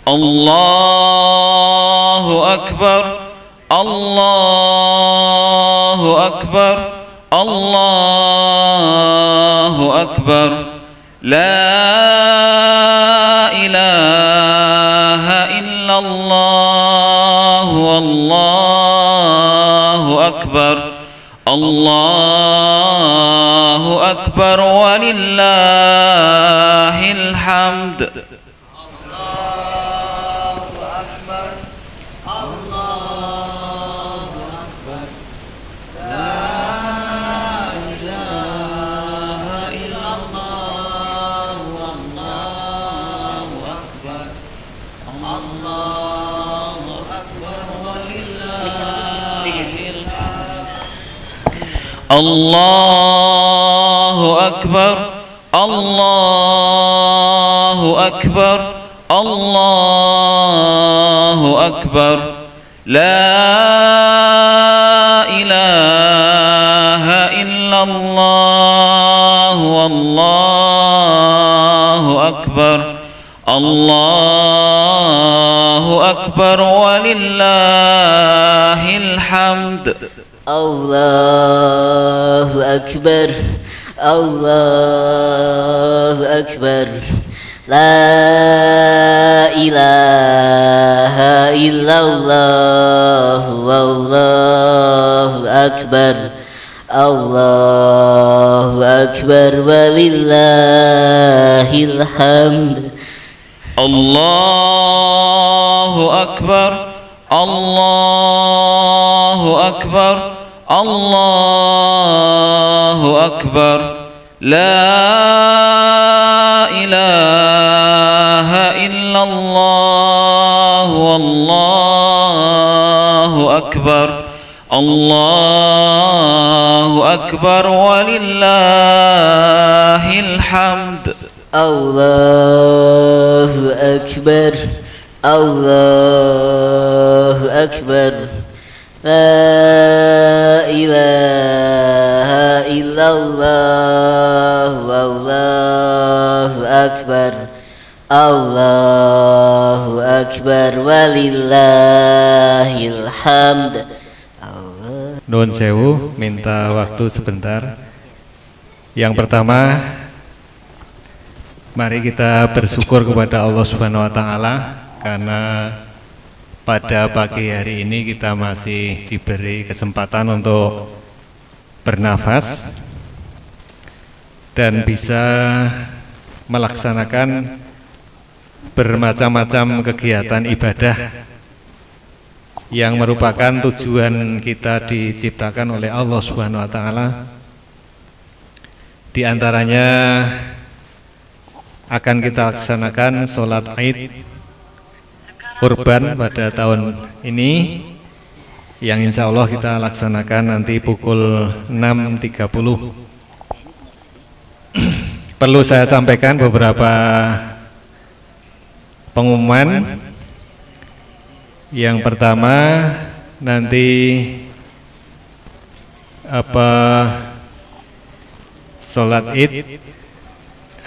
Allahu Akbar, Allahu Akbar, Allahu Akbar. La ilaha illallah, wallahu akbar, Allahu akbar, walillahil hamd. Allahu Akbar, Allahu Akbar, Allahu Akbar. La ilaha illallah, wallahu akbar, Allahu akbar, walillahil hamd. Allahu Akbar, Allahu Akbar. La ilaha illallah, wallahu akbar, Allahu akbar, walillahil hamd. Allahu akbar, Allahu akbar, Allahu akbar. La ilaha illallah, wallahu akbar, Allahu akbar, walillahil hamd. Allahu akbar, Allahu akbar. La ilaha illallah, wallahu akbar, Allahu akbar, walillahil hamd. Nuwun sewu, minta waktu sebentar. Yang pertama, mari kita bersyukur kepada Allah Subhanahu wa taala karena pada pagi hari ini kita masih diberi kesempatan untuk bernafas dan bisa melaksanakan bermacam-macam kegiatan ibadah yang merupakan tujuan kita diciptakan oleh Allah Subhanahu wa taala. Di antaranya akan kita laksanakan sholat Id Kurban pada tahun ini yang insya Allah kita laksanakan nanti pukul 6.30. Perlu saya sampaikan beberapa pengumuman. Yang pertama, nanti sholat Id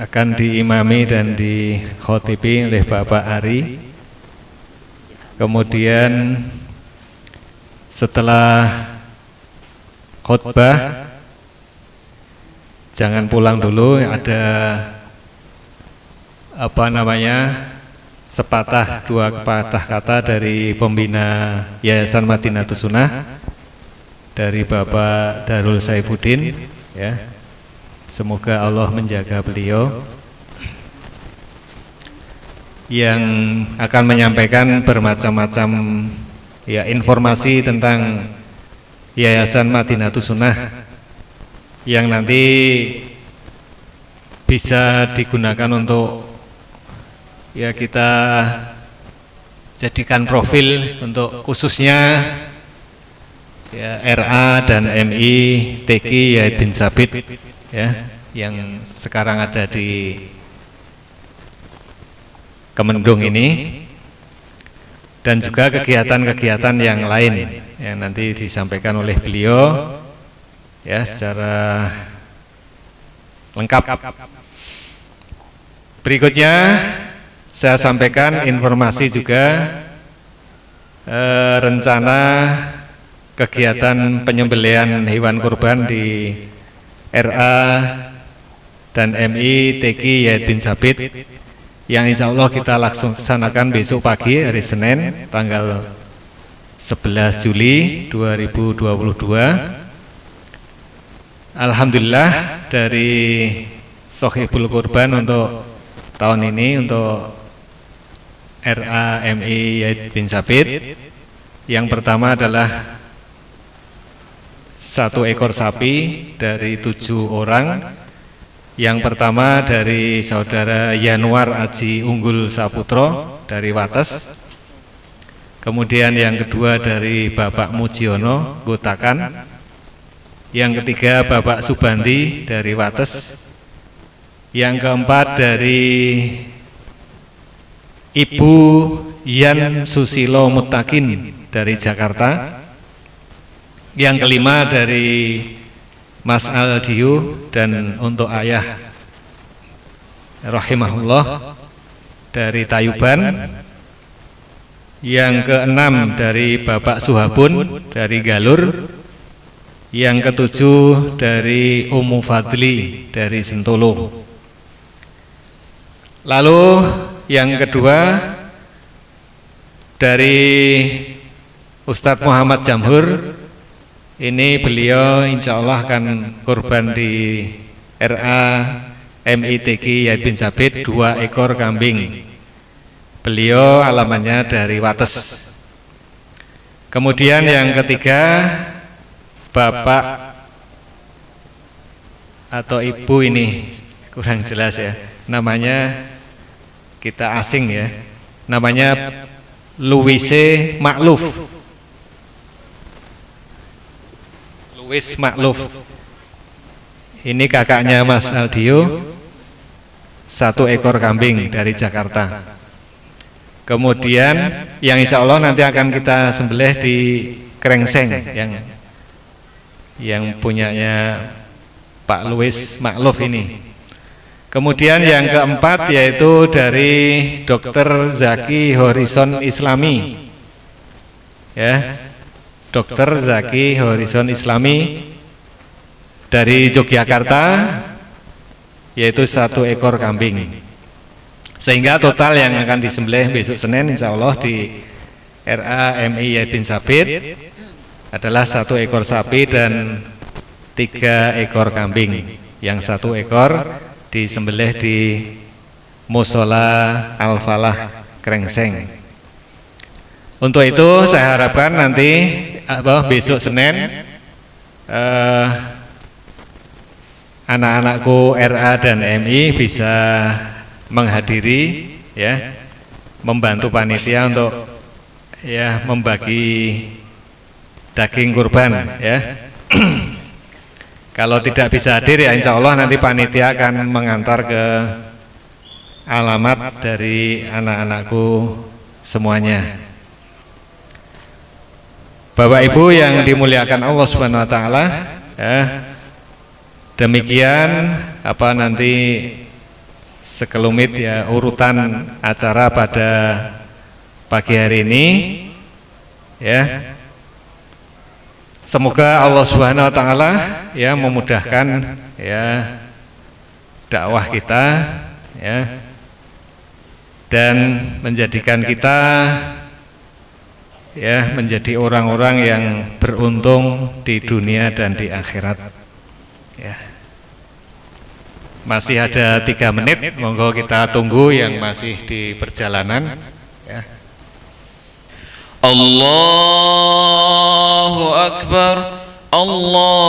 akan diimami dan dikhotibi oleh Bapak Ari. Kemudian setelah khutbah jangan pulang dulu, ada sepatah dua patah kata dari pembina Yayasan Madinatus Sunnah dari Bapak Darul Saifuddin, ya. Semoga Allah menjaga beliau, yang akan menyampaikan bermacam-macam ya informasi tentang Yayasan Madinatus Sunnah yang nanti bisa digunakan untuk ya kita jadikan profil untuk khususnya ya RA dan MI TQ Yahid bin Sabit ya yang sekarang ada di Kemendung ini, dan juga kegiatan-kegiatan yang lain yang nanti disampaikan oleh beliau ya secara lengkap. Berikutnya saya sampaikan informasi juga rencana kegiatan penyembelihan hewan kurban di RA dan MI TQ Yahid bin Sabit yang insya Allah kita laksanakan besok pagi hari Senin tanggal 11 Juli 2022. Alhamdulillah dari Sohibul Kurban untuk tahun ini untuk RA MI Yahid bin Sabit yang pertama adalah 1 ekor sapi dari 7 orang. Yang pertama dari saudara Yanuar Aji Unggul Saputro dari Wates. Kemudian yang kedua dari Bapak Mujiono Gotakan. Yang ketiga Bapak Subandi dari Wates. Yang keempat dari Ibu Yan Susilo Mutakin dari Jakarta. Yang kelima dari Mas Aldiu dan untuk ayah rahimahullah dari Tayuban. Yang keenam dari Bapak Suhabun dari Galur. Yang ketujuh dari Ummu Fadli dari Sentolo. Lalu yang kedua dari Ustadz Muhammad Jamhur. Ini beliau insya Allah akan kurban di RA MI TQ Yahid bin Sabit 2 ekor kambing. Beliau alamannya dari Wates. Kemudian yang ketiga Bapak atau Ibu ini kurang jelas ya, namanya kita asing ya, namanya Luwise Makluf. Luwis Makluf. Ini kakaknya Mas Aldio, 1 ekor kambing dari Jakarta. Kemudian yang insya Allah nanti akan kita sembelih di Krengseng yang punyanya Pak Luwis Makluf ini. Kemudian yang keempat yaitu dari Dr. Zaki Horizon Islami, ya, Dr. Zaki Horizon Islami dari Yogyakarta, yaitu 1 ekor kambing. Sehingga total yang akan disembelih besok Senin insya Allah di RA MI Yahid bin Sabit adalah 1 ekor sapi dan 3 ekor kambing. Yang 1 ekor disembelih di Musola Al-Falah Krengseng. Untuk itu saya harapkan nanti besok Senin anak-anakku RA dan MI bisa menghadiri ya, membantu panitia untuk ya membagi daging kurban ya. Kalau tidak bisa hadir ya insya Allah nanti panitia akan mengantar ke alamat dari anak-anakku semuanya. Bapak Ibu yang dimuliakan Allah Subhanahu wa taala, ya, demikian nanti sekelumit ya urutan acara pada pagi hari ini ya. Semoga Allah Subhanahu wa taala ya memudahkan ya dakwah kita ya, dan menjadikan kita ya menjadi orang-orang yang beruntung di dunia dan di akhirat ya. Masih ada 3 menit, monggo kita tunggu yang masih di perjalanan ya. Allahu Akbar, Allahu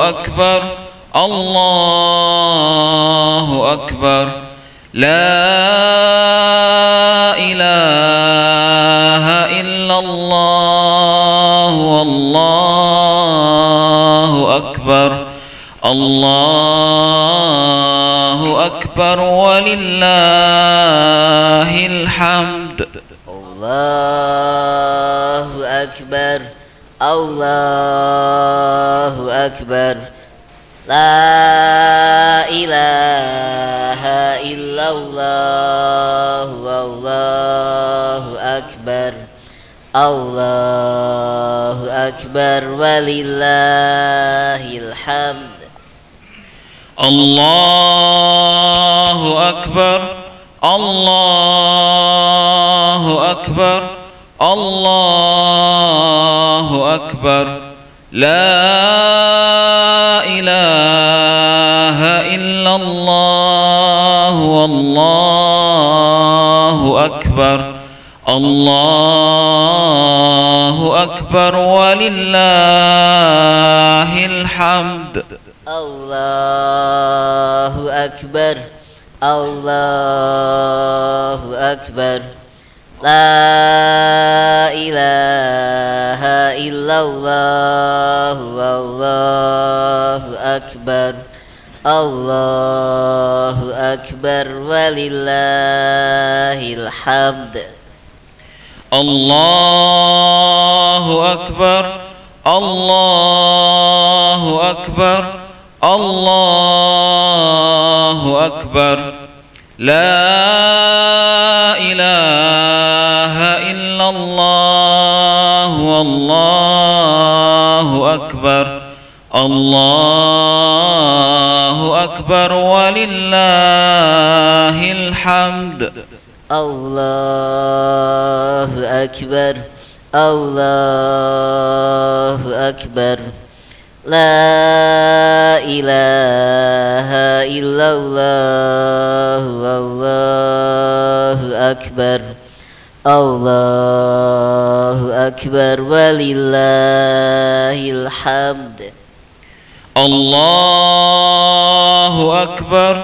Akbar, Allahu Akbar, La ilaha illallah, Wallahu Akbar, Allahu Akbar, walillahil hamd. Allahu Akbar, Allahu Akbar, لا إله إلا الله والله أكبر الله أكبر ولله الحمد الله أكبر الله أكبر الله أكبر لا إله إلا الله والله أكبر الله أكبر ولله الحمد الله أكبر الله أكبر لا إله إلا الله والله أكبر الله أكبر ولله الحمد الله أكبر الله أكبر الله أكبر لا إله إلا الله والله أكبر الله أكبر ولله الحمد الله أكبر الله أكبر لا إله إلا الله والله أكبر الله أكبر ولله الحمد الله أكبر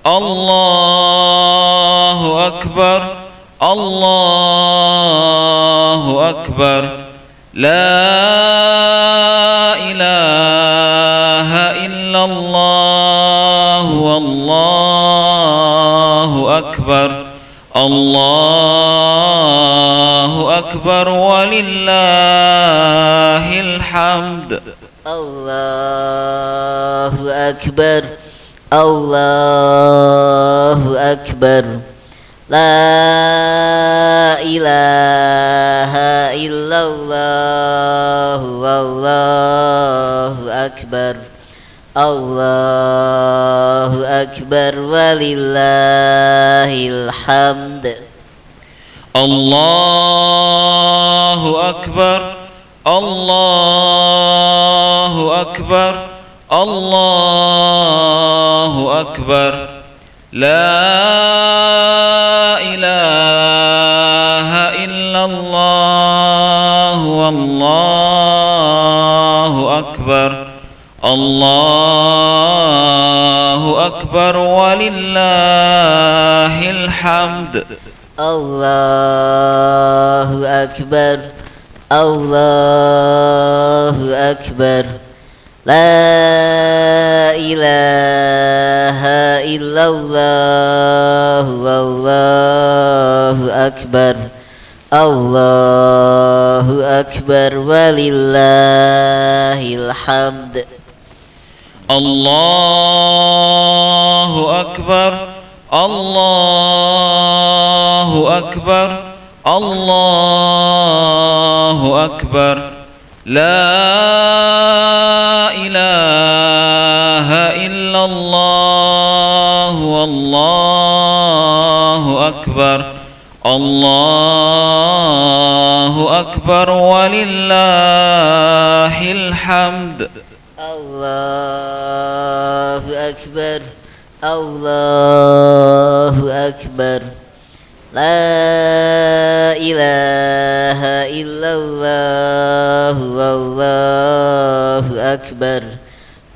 الله أكبر الله أكبر لا إله إلا الله والله أكبر الله أكبر ولله الحمد الله أكبر الله أكبر لا إله إلا الله والله أكبر الله أكبر ولله الحمد الله أكبر الله أكبر الله أكبر لا إله إلا الله والله أكبر الله أكبر ولله الحمد الله أكبر الله أكبر لا إله إلا الله والله أكبر الله أكبر ولله الحمد الله أكبر الله أكبر الله أكبر لا إله إلا الله والله أكبر الله أكبر ولله الحمد الله أكبر الله أكبر لا إله إلا الله والله أكبر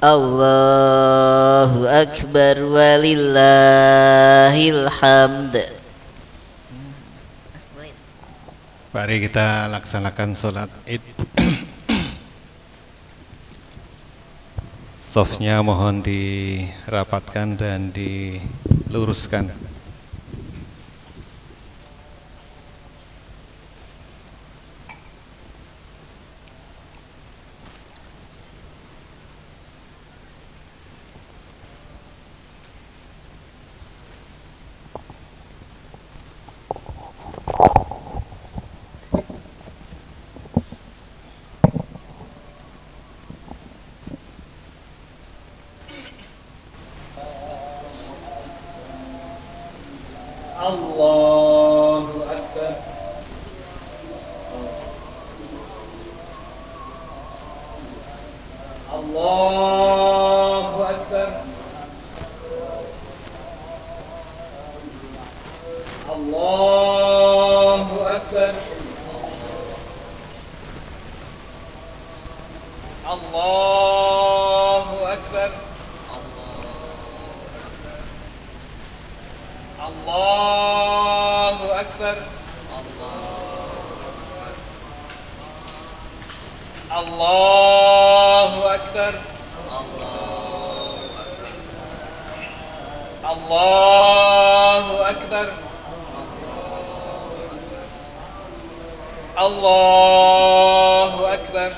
الله أكبر ولله الحمد. Mari kita laksanakan sholat id. Softnya mohon dirapatkan dan diluruskan. الله أكبر الله أكبر الله أكبر الله أكبر الله أكبر الله أكبر الله أكبر الله أكبر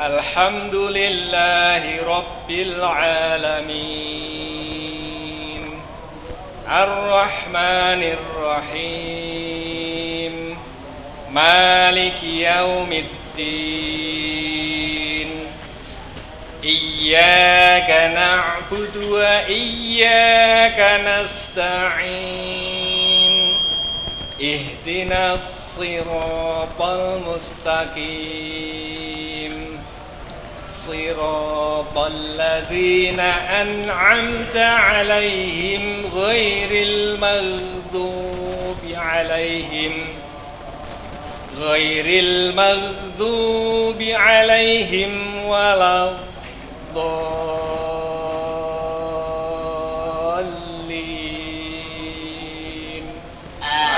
الحمد لله رب العالمين الرحمن الرحيم مالك يوم الدين إياك نعبد وإياك نستعين اهدنا الصراط المستقيم صراط الذين أنعمت عليهم غير المغضوب عليهم ولا الضالين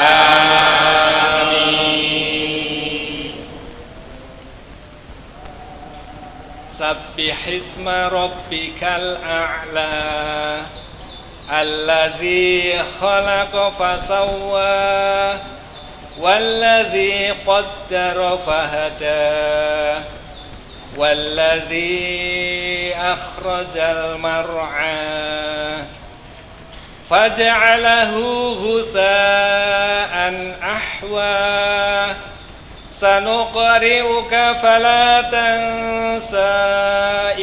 آمين سبح اسم ربك الأعلى الذي خلق فسوى والذي قدر فهدى والذي أخرج المرعى فجعله غثاء أحوى سنقرئك فلا تنسى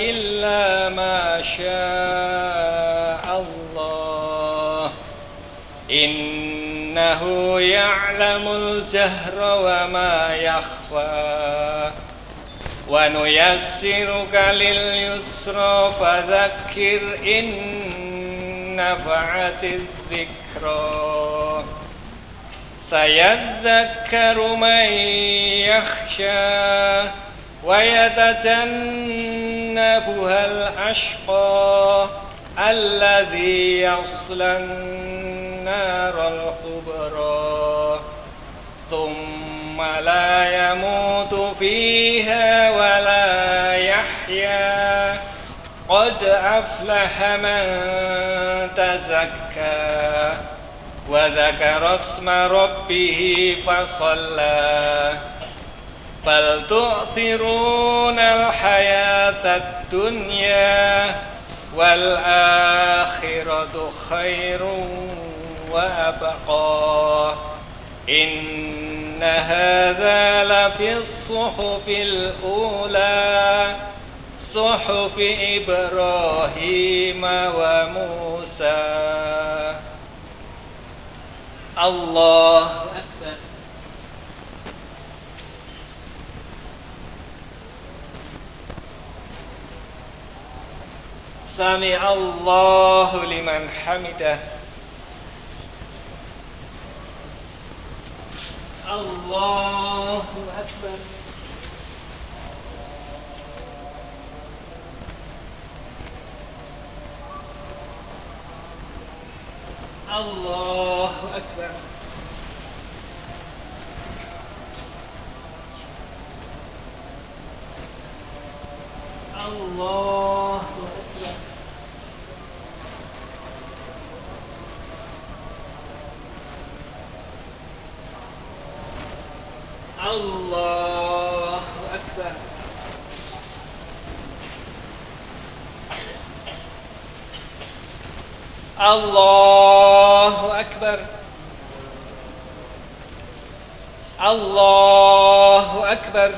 إلا ما شاء الله إنه يعلم الجهر وما يخفى ونيسرك لليسرى فذكر إن نفعت الذكرى سيذكر من يخشى ويتجنبها الأشقى الذي يصلى النار الكبرى ثم لا يموت فيها ولا يحيا قد أفلح من تزكى وذكر اسم ربه فصلى بل تؤثرون الحياة الدنيا والآخرة خير وأبقى إن هذا لفي الصحف الأولى صحف إبراهيم وموسى الله أكبر سمع الله لمن حمده الله أكبر الله أكبر الله أكبر الله أكبر الله أكبر الله أكبر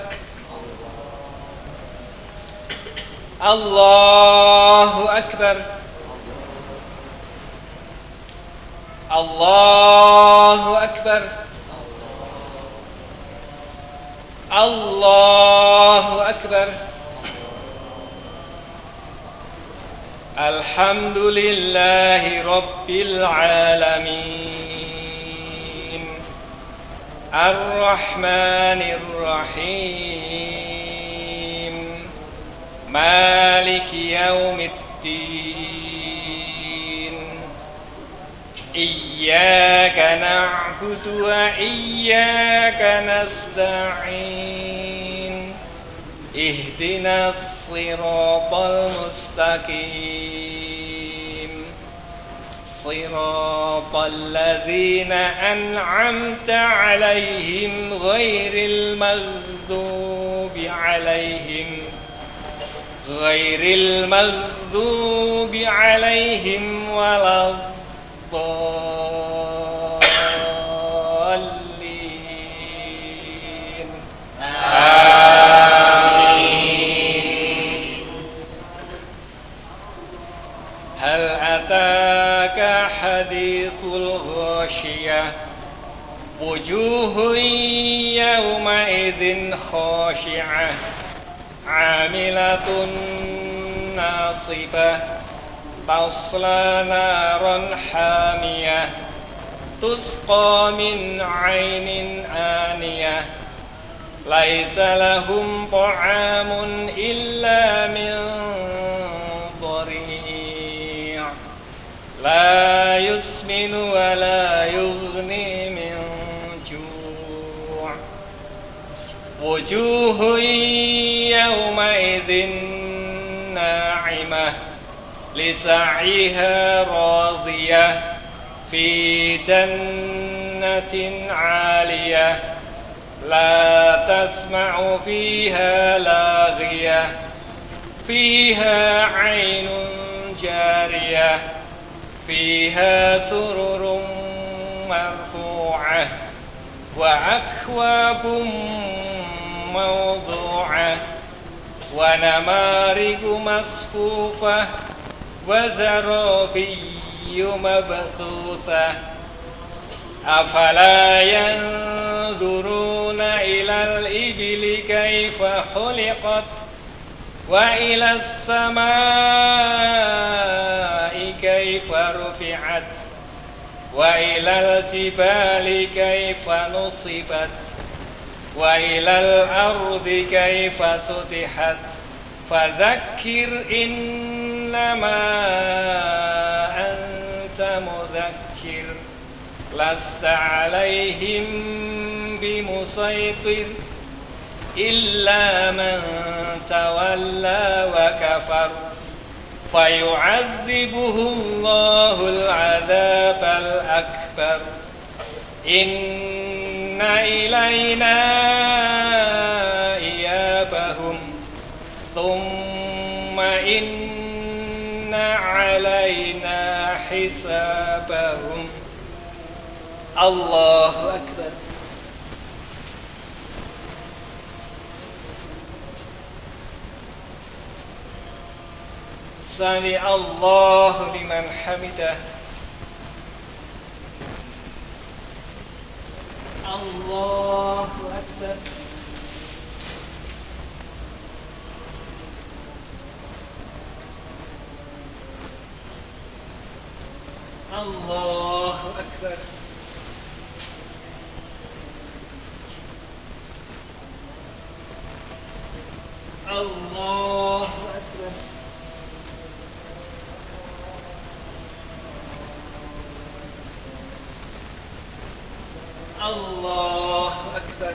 الله أكبر الله أكبر الله أكبر الحمد لله رب العالمين الرحمن الرحيم مالك يوم الدين إياك نعبد وإياك نستعين اهدنا الصراط المستقيم صراط الذين أنعمت عليهم غير المغضوب عليهم ولا الضالين آمين. هل أتاك حديث الغاشية وجوه يومئذ خاشعة عاملة ناصبة تصلى نارا حامية تسقى من عين آنية ليس لهم طعام إلا من ضريع لا يسمن ولا يغني من جوع وجوه يومئذ ناعمة لسعيها راضية في جنة عالية لا تسمع فيها لاغية فيها عين جارية فيها سرر مرفوعة وأكواب موضوعة ونمارق مصفوفة وزرابي مبثوثة أفلا ينظرون إلى الإبل كيف خلقت وإلى السماء كيف رفعت وإلى الجبال كيف نصبت وإلى الأرض كيف سطحت فذكر إنما أنت مذكر لست عليهم بمسيطر إلا من تولى وكفر فيعذبه الله العذاب الأكبر إن إلينا إيابهم ثم إن علينا حسابهم الله أكبر سمع الله لمن حمده الله أكبر الله أكبر الله أكبر الله أكبر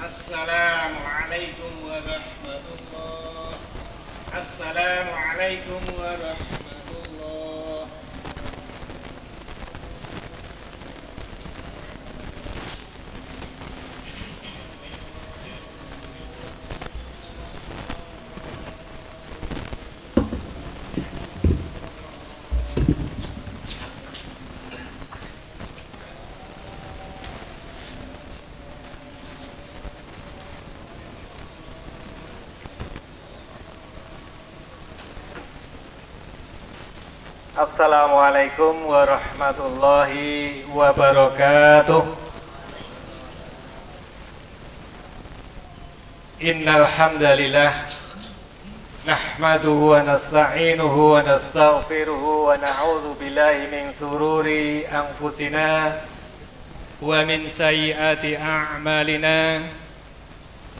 Assalamualaikum warahmatullahi Assalamualaikum warahmatullahi. Assalamualaikum warahmatullahi wabarakatuh. Innal hamdalillah nahmaduhu wa nasta'inuhu wa nastaghfiruhu wa na'udzu billahi min sururi anfusina wa min sayyiati a'malina.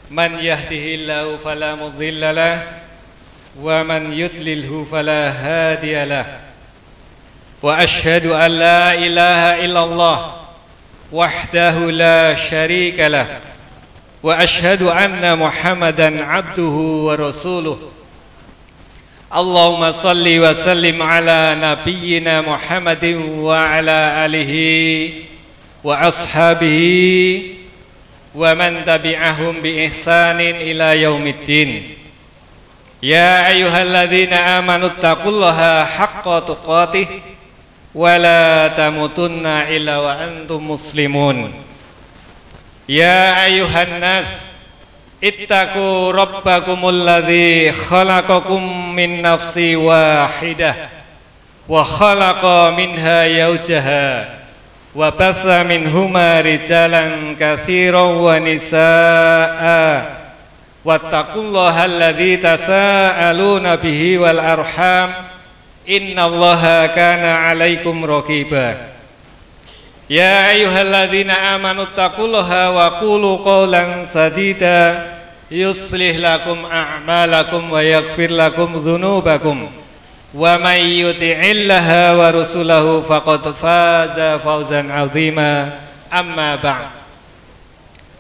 Man yahdihillahu fala mudilla lahu wa man yudlilhu fala hadiya lahu. Wa ashhadu an la ilaha illallah wahdahu la syarika lah wa ashhadu anna Muhammadan abduhu wa rasuluh. Allahumma salli wa sallim ala nabiyyina Muhammadin wa ala alihi wa ashabihi wa man tabi'ahum bi ihsanin ila yaumiddin. Ya ayyuhalladzina amanu taqullaha haqqa tuqatih wala tamutunna illa wa antum muslimun. Ya ayuhan nas ittaqu rabbakumul ladzi khalaqakum min nafsi wahidah wa khalaqa minha zawjaha wa bassa minhuma rijalan katsiran wa nisaa wattaqullaha alladzi tasaaluna bihi wal arham innallaha kana 'alaikum raqiba. Ya ayyuhalladzina amanu taqullaha wa qulu qawlan sadida yuslih lakum a'malakum wa yaghfir lakum dzunubakum wa may yuti'illaha wa rasulahu faqad faza fawzan 'azima. Amma ba'd.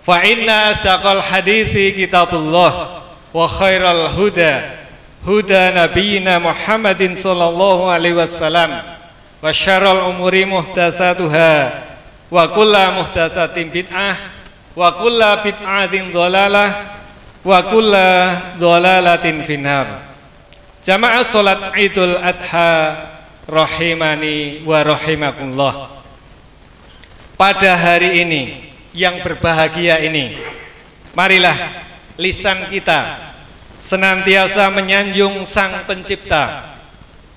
Fa inna asdaqal hadithi kitabullah wa khairal huda huda nabiyina Muhammadin sallallahu alaihi wasallam wa syarrul umuri muhdatsatuha wa kullu muhdatsatin bid'ah wa kullu bid'atin dhalalah wa kullu dhalalatin finnar. Jamaah salat Idul Adha rahimani wa rahimakumullah. Pada hari ini yang berbahagia ini, marilah lisan kita senantiasa menyanjung Sang Pencipta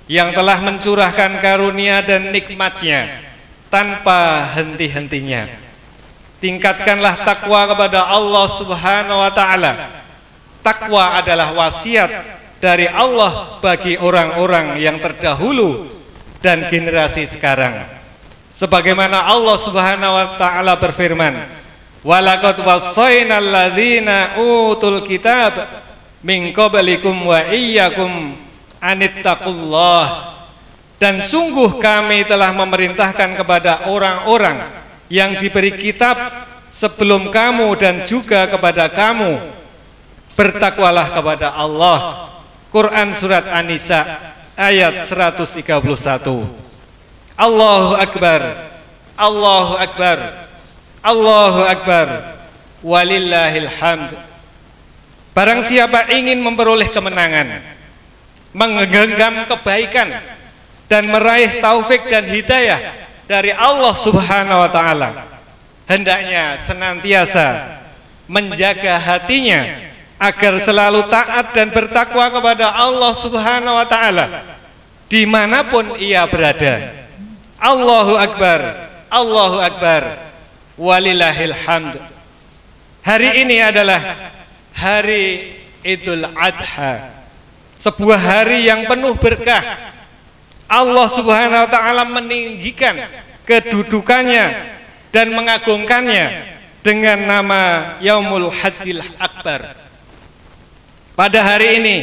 yang telah mencurahkan karunia dan nikmatnya tanpa henti-hentinya. Tingkatkanlah takwa kepada Allah Subhanahu wa ta'ala. Takwa adalah wasiat dari Allah bagi orang-orang yang terdahulu dan generasi sekarang. Sebagaimana Allah Subhanahu wa ta'ala berfirman, walaqad wassaynal ladzina utul kitab min qablikum wa iyyakum anittaqullah. Dan sungguh kami telah memerintahkan kepada orang-orang yang diberi kitab sebelum kamu dan juga kepada kamu, bertakwalah kepada Allah. Quran surat An-Nisa ayat 131. Allahu Akbar, Allahu Akbar, Allahu Akbar, walillahil hamd. Barang siapa ingin memperoleh kemenangan, menggenggam kebaikan dan meraih taufik dan hidayah dari Allah Subhanahu wa ta'ala, hendaknya senantiasa menjaga hatinya agar selalu taat dan bertakwa kepada Allah Subhanahu wa ta'ala dimanapun ia berada. Allahu Akbar, Allahu Akbar, walillahil hamd. Hari ini adalah hari Idul Adha, sebuah hari yang penuh berkah. Allah Subhanahu wa ta'ala meninggikan kedudukannya dan mengagungkannya dengan nama Yaumul Hajjil Akbar. Pada hari ini,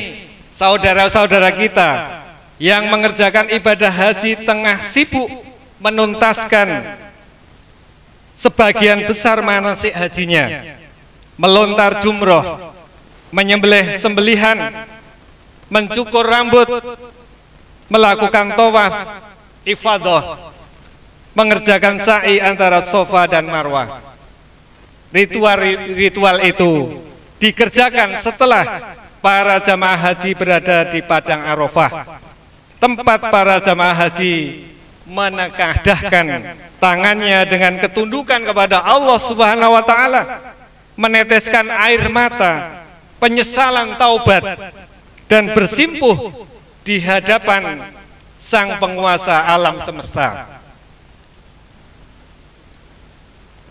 saudara-saudara kita yang mengerjakan ibadah haji tengah sibuk menuntaskan sebagian besar manasik hajinya, melontar jumroh, menyembelih sembelihan, mencukur rambut, melakukan tawaf ifadah, mengerjakan sa'i antara Safa dan Marwah. Ritual itu dikerjakan setelah para jamaah haji berada di padang Arafah, tempat para jamaah haji menengadahkan tangannya dengan ketundukan kepada Allah Subhanahu wa taala, meneteskan air mata penyesalan taubat dan bersimpuh di hadapan Sang Penguasa alam semesta.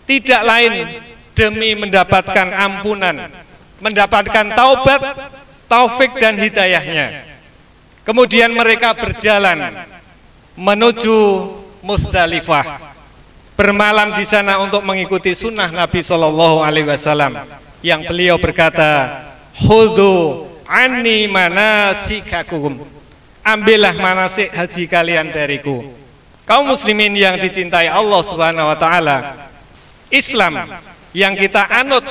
Tidak lain demi mendapatkan ampunan, mendapatkan taubat, taufik dan hidayahnya. Kemudian mereka berjalan menuju Musdalifah, bermalam di sana untuk mengikuti sunnah Nabi Shallallahu Alaihi Wasallam yang beliau berkata, "Khudhu anni manasikakum." Ambillah manasik haji kalian dariku. Kaum muslimin yang dicintai Allah Subhanahu wa taala, Islam yang kita anut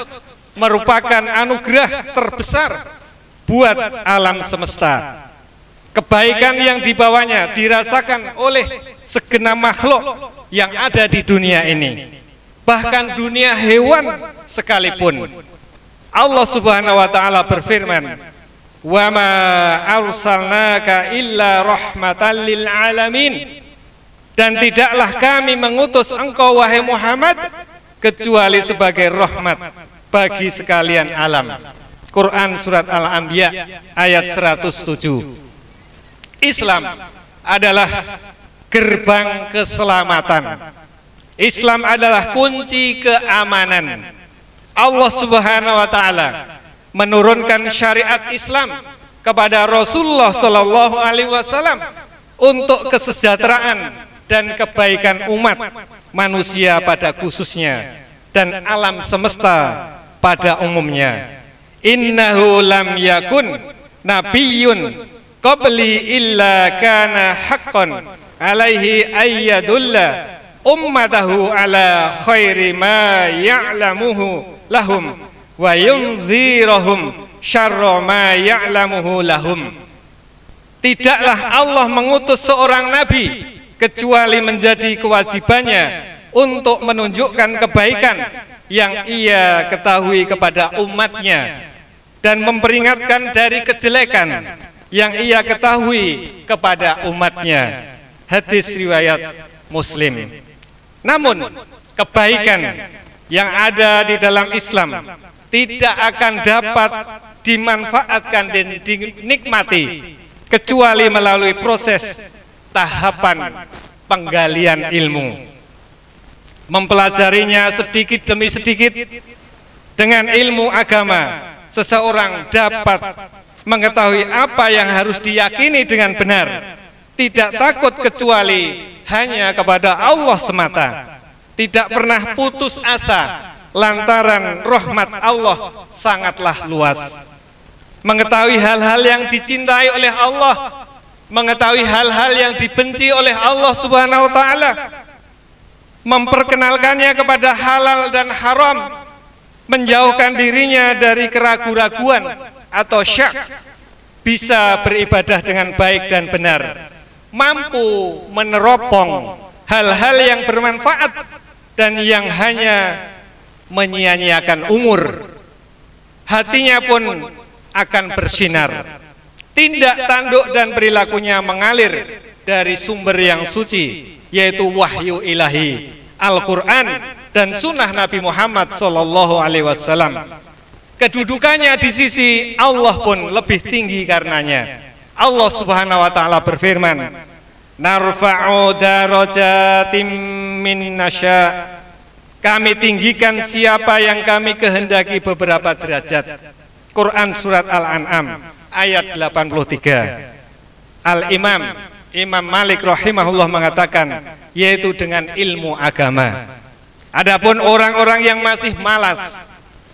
merupakan anugerah terbesar buat alam semesta. Kebaikan yang dibawanya dirasakan oleh segenap makhluk yang ada di dunia ini, bahkan dunia hewan sekalipun. Allah Subhanahu wa taala berfirman, "Wa ma arsalnaka illa rahmatan lil alamin." Dan tidaklah kami mengutus engkau wahai Muhammad kecuali sebagai rahmat bagi sekalian alam. Quran surat Al-Anbiya ayat 107. Islam adalah gerbang keselamatan. Islam adalah kunci keamanan. Allah Subhanahu wa taala menurunkan syariat Islam kepada Rasulullah Shallallahu alaihi wasallam untuk kesejahteraan dan kebaikan umat manusia pada khususnya dan alam semesta pada umumnya. Innahu lam yakun nabiyyun qabli illa kana haqqan alaihi ayyadulla ummatahu ala khairi ma ya'lamuhu lahum wa yunzirahum syarra ma ya'lamuhu lahum. Tidaklah Allah mengutus seorang nabi kecuali menjadi kewajibannya untuk menunjukkan kebaikan yang ia ketahui kepada umatnya dan memperingatkan dari kejelekan yang ia ketahui kepada umatnya. Hadis riwayat Muslim. Namun kebaikan yang ada di dalam Islam tidak akan dapat dimanfaatkan dan dinikmati kecuali melalui proses tahapan penggalian ilmu, mempelajarinya sedikit demi sedikit. Dengan ilmu agama, seseorang dapat mengetahui apa yang harus diyakini dengan benar, tidak takut kecuali hanya kepada Allah semata, tidak pernah putus asa lantaran rahmat Allah sangatlah luas, mengetahui hal-hal yang dicintai oleh Allah, mengetahui hal-hal yang dibenci oleh Allah Subhanahu wa taala, memperkenalkannya kepada halal dan haram, menjauhkan dirinya dari keraguan-raguan atau syak, bisa beribadah dengan baik dan benar, mampu meneropong hal-hal yang bermanfaat dan yang hanya menyia-nyiakan umur. Hatinya pun akan bersinar, tindak tanduk dan perilakunya mengalir dari sumber yang suci, yaitu wahyu ilahi, Al-Quran dan sunnah Nabi Muhammad Sallallahu Alaihi Wasallam. Kedudukannya di sisi Allah pun lebih tinggi karenanya. Allah Subhanahu Wa Taala berfirman, "Narfa'u darajatim min nasya." Kami tinggikan siapa yang kami kehendaki beberapa derajat. Quran surat Al-An'am ayat 83. Imam Malik rahimahullah mengatakan, yaitu dengan ilmu agama. Adapun orang-orang yang masih malas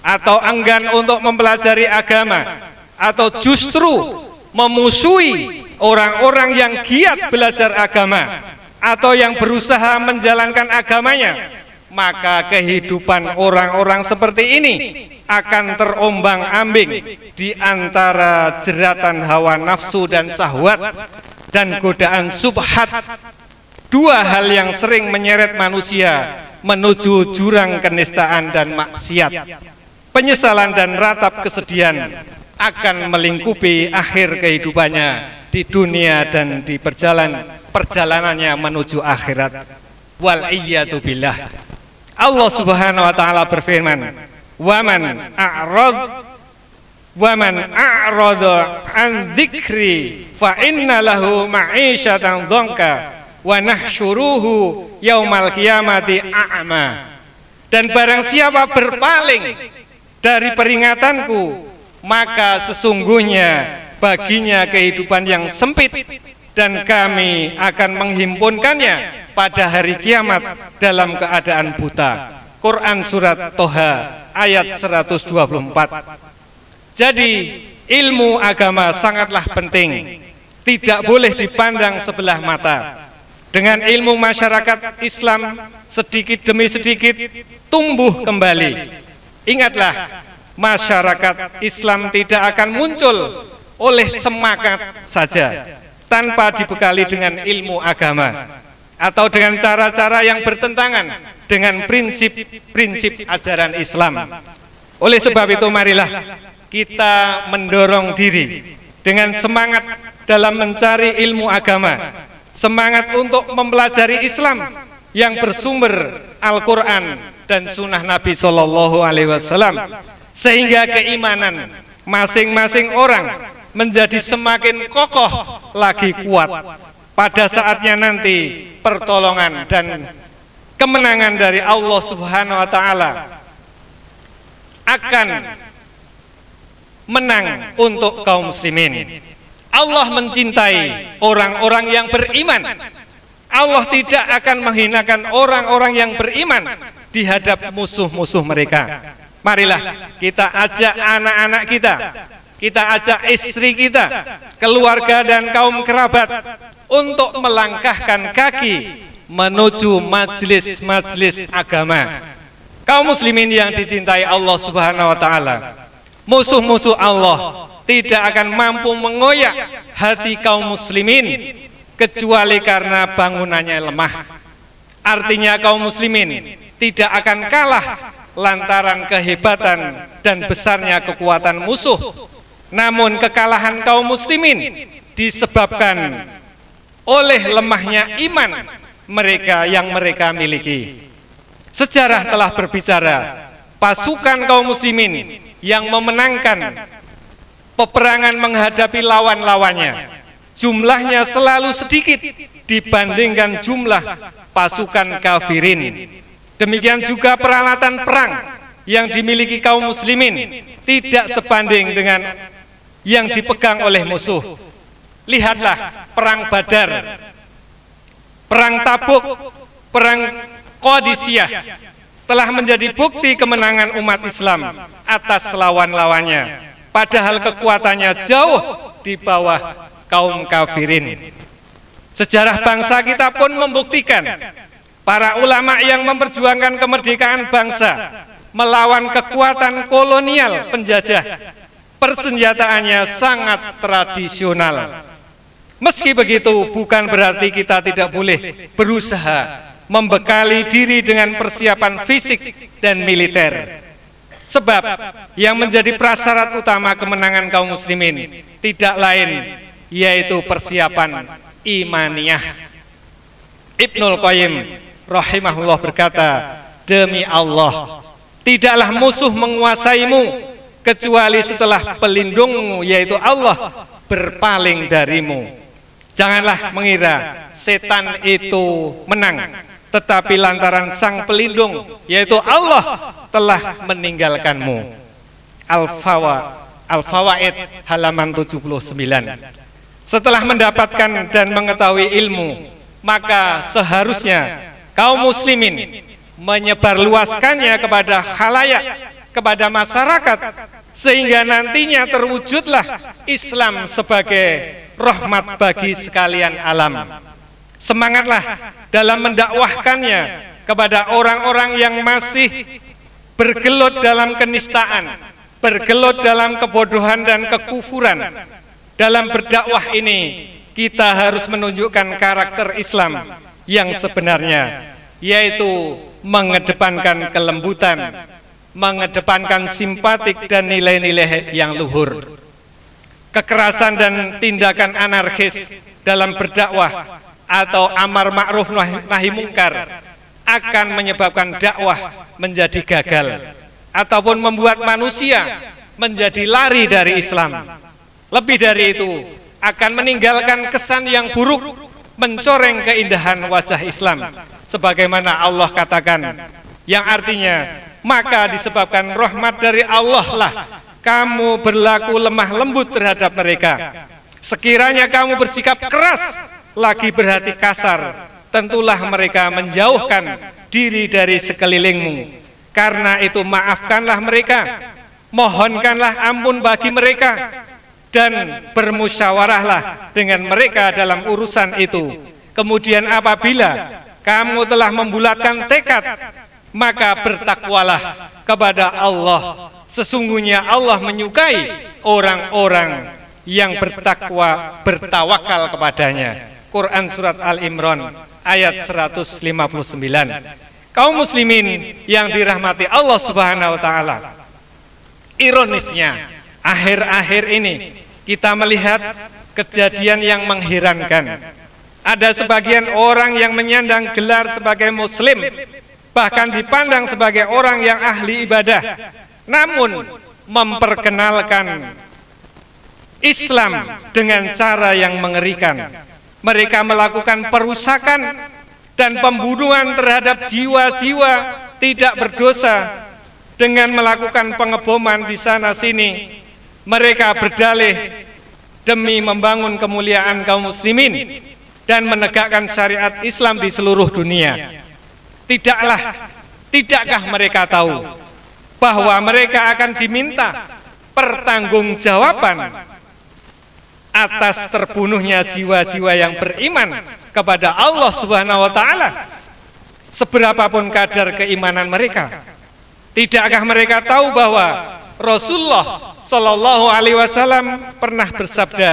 atau enggan untuk mempelajari agama, atau justru memusuhi orang-orang yang giat belajar agama atau yang berusaha menjalankan agamanya, maka kehidupan orang-orang seperti ini akan terombang-ambing di antara jeratan hawa nafsu dan syahwat dan godaan subhat, dua hal yang sering menyeret manusia menuju jurang kenistaan dan maksiat. Penyesalan dan ratap kesedihan akan melingkupi akhir kehidupannya di dunia dan di perjalanannya menuju akhirat. Wal iyadu billah. Allah Subhanahu wa taala berfirman, "Waman a'rada an dzikri fa inna lahu ma'isyatan dzanka wa nahsyuruhu yaumal qiyamati a'ma." Dan barang siapa berpaling dari peringatanku, maka sesungguhnya baginya kehidupan yang sempit dan kami akan menghimpunkannya pada hari kiamat dalam keadaan buta. Quran surat Toha ayat 124. Jadi ilmu agama sangatlah penting, tidak boleh dipandang sebelah mata. Dengan ilmu masyarakat Islam sedikit demi sedikit tumbuh kembali. Ingatlah, masyarakat Islam tidak akan muncul oleh semangat saja tanpa dibekali dengan ilmu agama atau dengan cara-cara yang bertentangan dengan prinsip-prinsip ajaran Islam. Oleh sebab itu marilah kita mendorong diri dengan semangat dalam mencari ilmu agama, semangat untuk mempelajari Islam yang bersumber Al-Quran dan Sunnah Nabi Sallallahu Alaihi Wasallam, sehingga keimanan masing-masing orang menjadi semakin kokoh lagi kuat. Pada saatnya nanti pertolongan dan kemenangan dari Allah Subhanahu wa taala akan menang untuk kaum muslimin. Allah mencintai orang-orang yang beriman. Allah tidak akan menghinakan orang-orang yang beriman di hadap musuh-musuh mereka. Marilah kita ajak anak-anak kita ajak istri kita, keluarga dan kaum kerabat untuk melangkahkan kaki menuju majelis-majelis agama. Kaum muslimin yang dicintai Allah Subhanahu wa taala, musuh-musuh Allah tidak akan mampu mengoyak hati kaum muslimin kecuali karena bangunannya lemah. Artinya kaum muslimin tidak akan kalah lantaran kehebatan dan besarnya kekuatan musuh. Namun kekalahan kaum muslimin disebabkan oleh lemahnya iman mereka yang mereka miliki. Sejarah telah berbicara, pasukan kaum muslimin yang memenangkan peperangan menghadapi lawan-lawannya jumlahnya selalu sedikit dibandingkan jumlah pasukan kafirin. Demikian juga peralatan perang yang dimiliki kaum muslimin tidak sebanding dengan yang dipegang oleh musuh. Lihatlah perang Badar, perang Tabuk, perang Qadisiyah telah menjadi bukti kemenangan umat Islam atas lawan-lawannya, padahal kekuatannya jauh di bawah kaum kafirin. Sejarah bangsa kita pun membuktikan para ulama yang memperjuangkan kemerdekaan bangsa melawan kekuatan kolonial penjajah, persenjataannya sangat tradisional. Meski begitu, bukan berarti kita tidak boleh berusaha membekali diri dengan persiapan fisik dan militer. Sebab yang menjadi prasyarat utama kemenangan kaum muslimin tidak lain yaitu persiapan imaniyah. Ibnul Qayyim rahimahullah berkata, demi Allah, tidaklah musuh menguasaimu kecuali setelah pelindungmu yaitu Allah berpaling darimu. Janganlah mengira setan itu menang, tetapi lantaran sang pelindung yaitu Allah telah meninggalkanmu. Al-Fawaid halaman 79. Setelah mendapatkan dan mengetahui ilmu, maka seharusnya kaum muslimin menyebarluaskannya kepada khalayak, kepada masyarakat, sehingga nantinya terwujudlah Islam sebagai rahmat bagi sekalian alam. Semangatlah dalam mendakwahkannya kepada orang-orang yang masih bergelut dalam kenistaan, bergelut dalam kebodohan dan kekufuran. Dalam berdakwah ini kita harus menunjukkan karakter Islam yang sebenarnya, yaitu mengedepankan kelembutan, mengedepankan simpatik dan nilai-nilai yang luhur. Kekerasan dan tindakan anarkis dalam berdakwah atau amar ma'ruf nahi mungkar akan menyebabkan dakwah menjadi gagal ataupun membuat manusia menjadi lari dari Islam. Lebih dari itu, akan meninggalkan kesan yang buruk, mencoreng keindahan wajah Islam, sebagaimana Allah katakan, yang artinya, maka disebabkan rahmat dari Allah lah kamu berlaku lemah lembut terhadap mereka. Sekiranya kamu bersikap keras, lagi berhati kasar, tentulah mereka menjauhkan diri dari sekelilingmu. Karena itu maafkanlah mereka, mohonkanlah ampun bagi mereka, dan bermusyawarahlah dengan mereka dalam urusan itu. Kemudian apabila kamu telah membulatkan tekad, maka bertakwalah kepada Allah. Sesungguhnya Allah menyukai orang-orang yang bertawakal kepadanya. Quran surat Al-Imran ayat 159. Kaum muslimin yang dirahmati Allah Subhanahu wa taala. Ironisnya, akhir-akhir ini kita melihat kejadian yang mengherankan. Ada sebagian orang yang menyandang gelar sebagai muslim, bahkan dipandang sebagai orang yang ahli ibadah, namun memperkenalkan Islam dengan cara yang mengerikan. Mereka melakukan perusakan dan pembunuhan terhadap jiwa-jiwa tidak berdosa dengan melakukan pengeboman di sana sini. Mereka berdalih demi membangun kemuliaan kaum muslimin dan menegakkan syariat Islam di seluruh dunia. Tidakkah mereka tahu bahwa mereka akan diminta pertanggungjawaban atas terbunuhnya jiwa-jiwa yang beriman kepada Allah Subhanahu wa taala, seberapapun kadar keimanan mereka? Tidakkah mereka tahu bahwa Rasulullah Shallallahu alaihi wasallam pernah bersabda,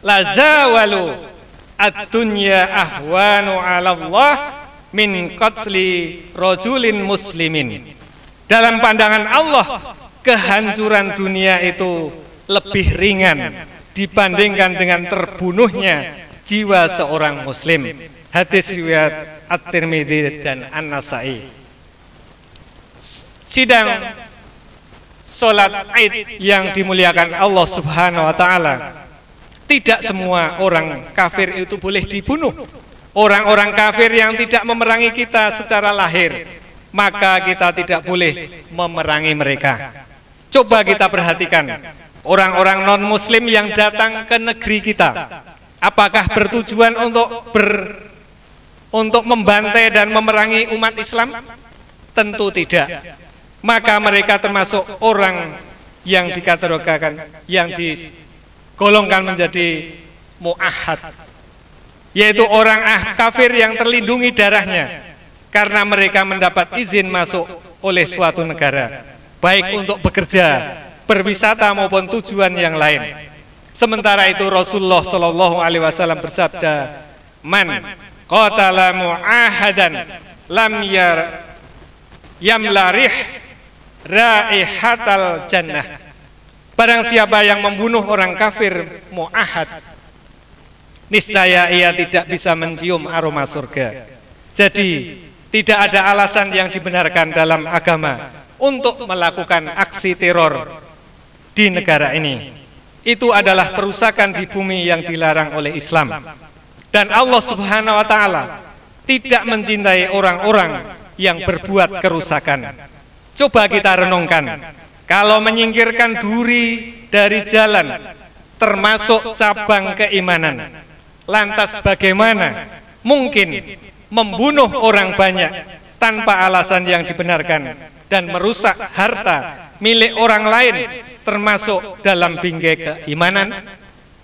la zawalu ad-dunya ahwanu 'ala Allah min qatli rajulin muslimin. Dalam pandangan Allah, kehancuran dunia itu lebih ringan dibandingkan dengan terbunuhnya jiwa seorang muslim. Hadis riwayat At-Tirmidzi dan An-Nasa'i. Sidang salat Id yang dimuliakan Allah Subhanahu wa taala, tidak semua orang kafir itu boleh dibunuh. Orang-orang kafir yang tidak memerangi kita secara lahir, maka kita tidak boleh memerangi mereka. Coba kita perhatikan orang-orang non-muslim yang datang ke negeri kita, apakah bertujuan untuk membantai dan memerangi umat Islam? Tentu tidak. Maka mereka termasuk orang yang dikategorikan, yang digolongkan menjadi mu'ahad, yaitu orang kafir yang terlindungi darahnya karena mereka mendapat izin masuk oleh suatu negara, baik untuk bekerja, berwisata maupun tujuan yang lain. Sementara itu Rasulullah Shallallahu alaihi wasallam bersabda, man qatala mu'ahadan lam yamlarih raihatal jannah. Barang siapa yang membunuh orang kafir mu'ahad, niscaya ia tidak bisa mencium aroma surga. Jadi tidak ada alasan yang dibenarkan dalam agama untuk melakukan aksi teror di negara ini. Itu adalah perusakan di bumi yang dilarang oleh Islam. Dan Allah Subhanahu wa taala tidak mencintai orang-orang yang berbuat kerusakan. Coba kita renungkan, kalau menyingkirkan duri dari jalan termasuk cabang keimanan, lantas bagaimana mungkin membunuh orang banyak tanpa alasan yang dibenarkan dan merusak harta milik orang lain termasuk dalam bingkai keimanan?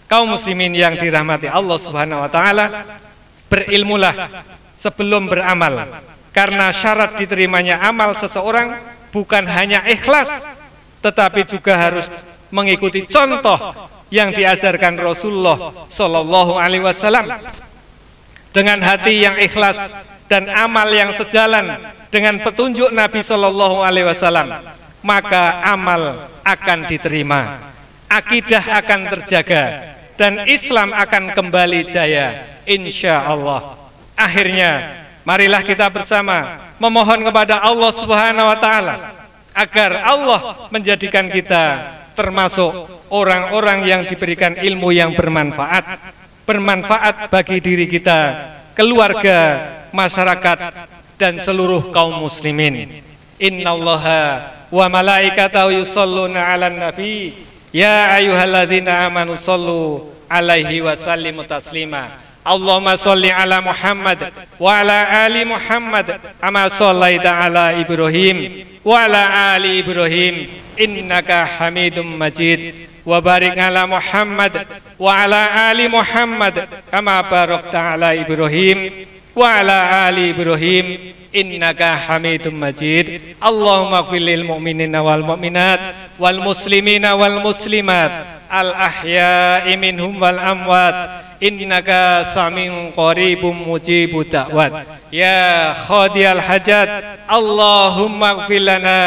Kaum muslimin yang dirahmati Allah Subhanahu wa taala, berilmulah sebelum beramal. Karena syarat diterimanya amal seseorang bukan hanya ikhlas, tetapi juga harus mengikuti contoh yang diajarkan Rasulullah Shallallahu Alaihi Wasallam. Dengan hati yang ikhlas dan amal yang sejalan dengan petunjuk Nabi Shallallahu Alaihi Wasallam, maka amal akan diterima, akidah akan terjaga, dan Islam akan kembali jaya, insya Allah. Akhirnya, marilah kita bersama memohon kepada Allah Subhanahu Wa Taala agar Allah menjadikan kita termasuk orang-orang yang diberikan ilmu yang bermanfaat bagi diri kita, keluarga, masyarakat, dan seluruh kaum muslimin. Innallaha wa malaikatahu yusholluna 'alan nabi ya ayyuhalladzina amanu shollu 'alaihi wa sallimu taslima. Allahumma sholli ala Muhammad wa ala ali Muhammad kama shallaita ala Ibrahim wa ala ali Ibrahim innaka Hamidum Majid. Wa barik ala Muhammad wa ala ali Muhammad kama barakta ala Ibrahim wa ala ali Ibrahim innaka Hamidum Majid. Allahumma ighfir lil mu'minina wal mu'minat wal muslimina wal muslimat al ahya'i minhum wal amwat innaka sami'un qaribun mujibud da'wat ya khadiyal hajat. Allahumma ighfir lana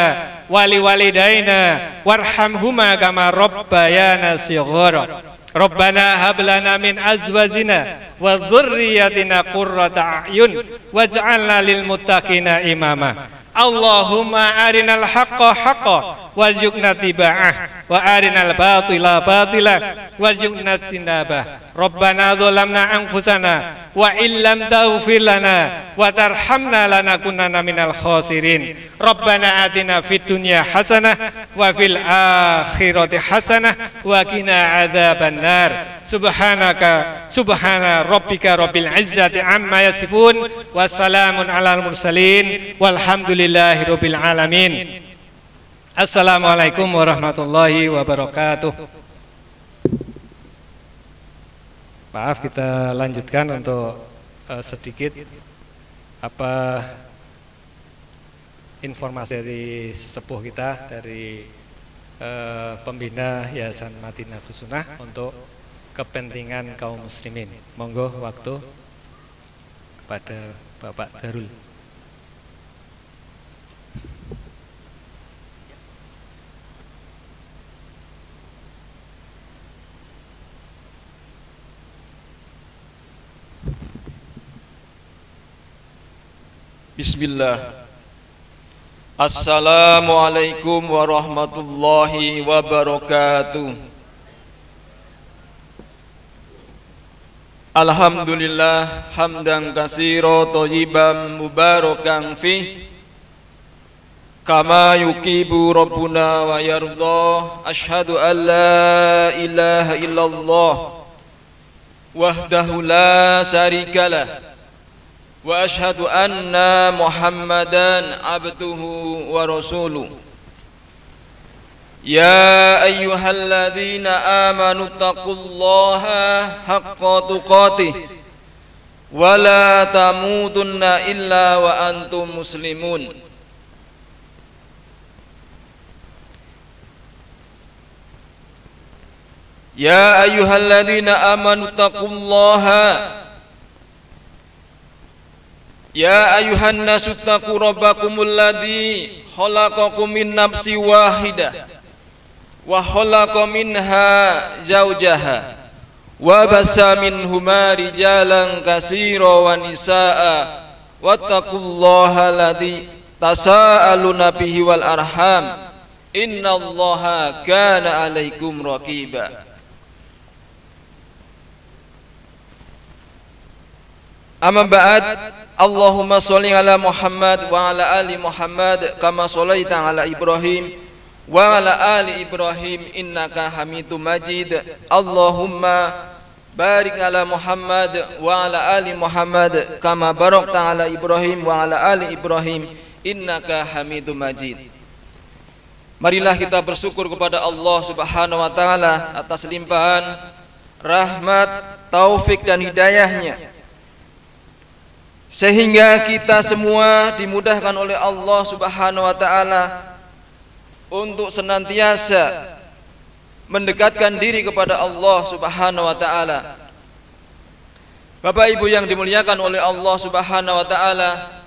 wali walidaina warhamhuma kama rabbayana shighara. Rabbana hab lana min azwajina wa dzurriyyatina qurrata a'yun waj'alna lil muttaqina imama. Allahumma arinal haqqa haqqan warzuqna tiba'ah wa arinal batila batila warzuqna tinabah. Rabbana dzalamna anfusana wa illam taghfir lana wa tarhamna lanakunanna minal khasirin. Rabbana atina fid dunya hasanah wa fil akhirati hasanah wa qina adzabannar. Subhana rabbika rabbil izzati amma yasifun wa salamun alal mursalin walhamdulillahi rabbil alamin. Assalamualaikum warahmatullahi wabarakatuh. Maaf, kita lanjutkan untuk sedikit informasi dari sesepuh kita, dari pembina Yayasan Madinatus Sunnah untuk kepentingan kaum muslimin. Monggo waktu kepada Bapak Darul. Bismillah. Assalamualaikum warahmatullahi wabarakatuh. Alhamdulillah hamdan katsira thayyiban mubarakan fi kama yuqibu rabbuna wa yarda. Asyhadu an la ilaha illallah wahdahu la syarikalah wa asyhadu anna Muhammadan abduhu wa rasuluh. Ya ayyuhalladzina amanu taqullaha haqqa tuqatih wa la tamutunna illa wa antum muslimun. Ya ayyuhalladzina amanu taqullaha ya ayuhan nasu taqu rabbakumul ladzi khalaqakum min nafsin wahidah wa khalaqa minha zawjaha wa bassa minhuma rijalan katsira wa nisaa wattaqullaha alladzi tasaaluna bihi wal arham innallaha kana 'alaikum raqiba. Amma ba'd. Allahumma sholli ala Muhammad wa ala ali Muhammad kama sholaita ala Ibrahim wa ala ali Ibrahim innaka Hamidum Majid. Allahumma barik ala Muhammad wa ala ali Muhammad kama barakta ala Ibrahim wa ala ali Ibrahim innaka Hamidum Majid. Marilah kita bersyukur kepada Allah Subhanahu wa taala atas limpahan rahmat, taufik dan hidayahnya, sehingga kita semua dimudahkan oleh Allah Subhanahu wa taala untuk senantiasa mendekatkan diri kepada Allah Subhanahu wa taala. Bapak Ibu yang dimuliakan oleh Allah Subhanahu wa taala,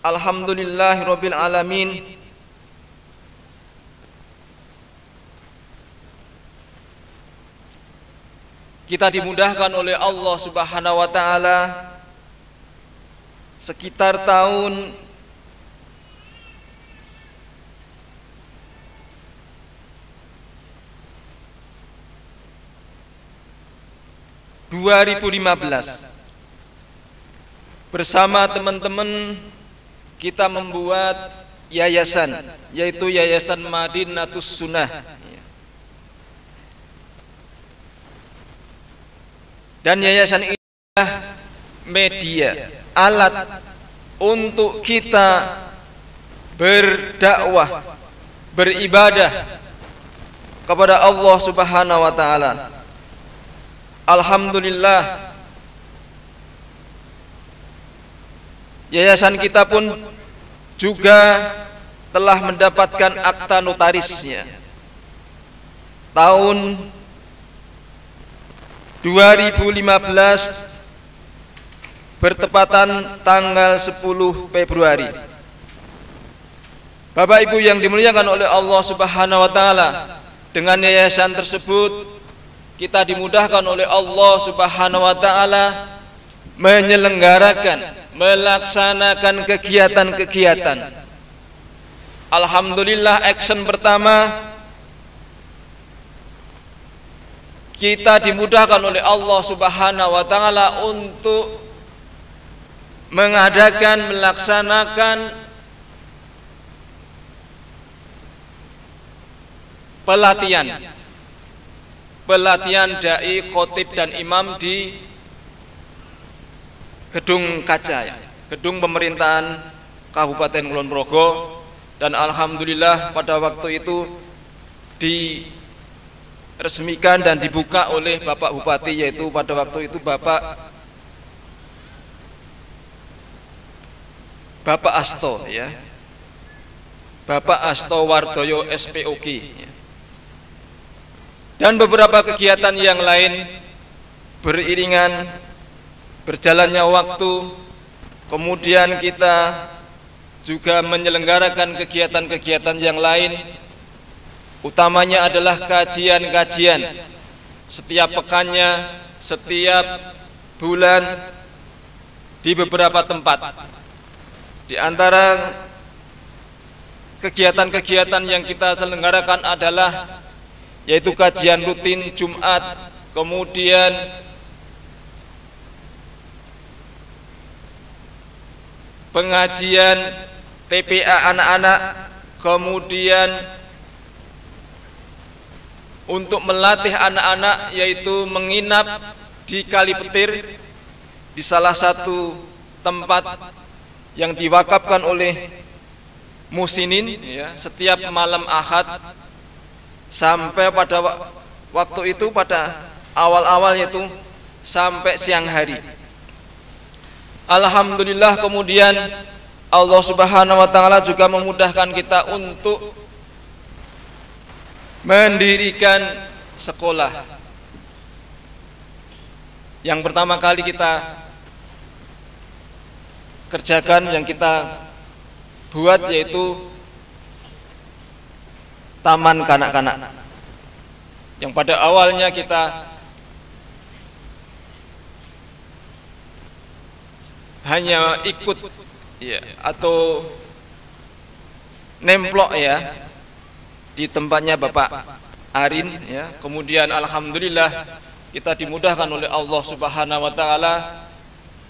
alhamdulillahirabbil alamin. Kita dimudahkan oleh Allah Subhanahu wa taala sekitar tahun 2015 bersama teman-teman kita membuat yayasan, yaitu Yayasan Madinatus Sunnah. Dan yayasan ini adalah media, alat untuk kita berdakwah, beribadah kepada Allah Subhanahu wa taala. Alhamdulillah, yayasan kita pun juga telah mendapatkan akta notarisnya. Tahun 2015 bertepatan tanggal 10 Februari. Bapak Ibu yang dimuliakan oleh Allah Subhanahu wa taala, dengan yayasan tersebut kita dimudahkan oleh Allah Subhanahu wa taala menyelenggarakan, melaksanakan kegiatan-kegiatan. Alhamdulillah, action pertama kita dimudahkan oleh Allah Subhanahu wa taala untuk mengadakan, melaksanakan pelatihan dai, khotib dan imam di Gedung Kaca, gedung pemerintahan Kabupaten Kulon Progo. Dan alhamdulillah pada waktu itu diresmikan dan dibuka oleh Bapak Bupati, yaitu pada waktu itu Bapak Asto, ya, Bapak Asto Wardoyo SPOG, ya. Dan beberapa kegiatan yang lain beriringan berjalannya waktu. Kemudian kita juga menyelenggarakan kegiatan-kegiatan yang lain, utamanya adalah kajian-kajian setiap pekannya, setiap bulan di beberapa tempat. Di antara kegiatan-kegiatan yang kita selenggarakan adalah yaitu kajian rutin Jumat, kemudian pengajian TPA anak-anak, kemudian untuk melatih anak-anak yaitu menginap di Kali Petir, di salah satu tempat yang diwakafkan oleh Musinin, ya, setiap malam Ahad sampai pada waktu itu, pada awal-awal itu sampai siang hari. Alhamdulillah, kemudian Allah Subhanahu wa taala juga memudahkan kita untuk mendirikan sekolah. Yang pertama kali kita kerjakan, yang kita buat, yaitu taman kanak-kanak, yang pada awalnya kita hanya ikut, ya, atau nemplok, ya, di tempatnya Bapak Arin, ya. Kemudian alhamdulillah kita dimudahkan oleh Allah Subhanahu wa taala,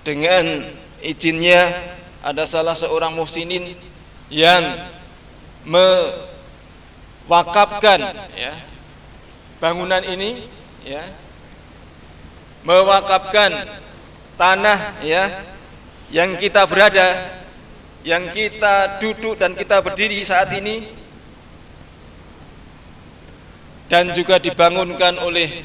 dengan izinnya ada salah seorang muhsinin yang mewakafkan, ya, bangunan ini, ya, mewakafkan tanah, ya, yang kita berada, yang kita duduk dan kita berdiri saat ini, dan juga dibangunkan oleh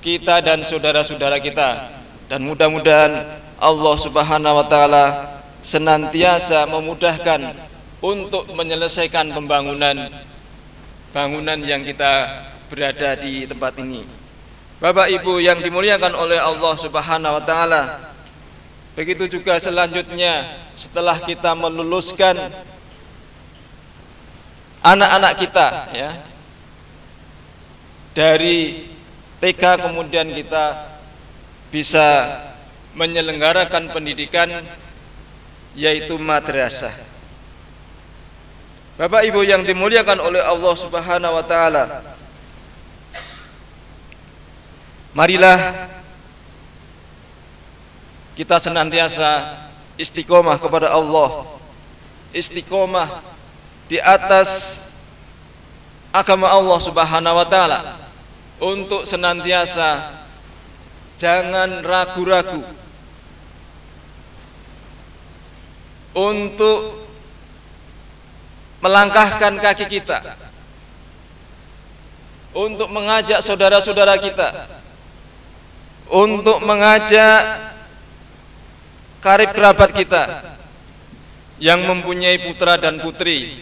kita dan saudara-saudara kita. Dan mudah-mudahan Allah Subhanahu wa taala senantiasa memudahkan untuk menyelesaikan bangunan yang kita berada di tempat ini. Bapak Ibu yang dimuliakan oleh Allah Subhanahu wa taala, begitu juga selanjutnya setelah kita meluluskan anak-anak kita ya dari TK, kemudian kita bisa menyelenggarakan pendidikan yaitu madrasah. Bapak Ibu yang dimuliakan oleh Allah Subhanahu wa taala, marilah kita senantiasa istiqomah kepada Allah, istiqomah di atas agama Allah Subhanahu wa taala, untuk senantiasa jangan ragu-ragu untuk melangkahkan kaki kita, untuk mengajak saudara-saudara kita, untuk mengajak karib kerabat kita yang mempunyai putra dan putri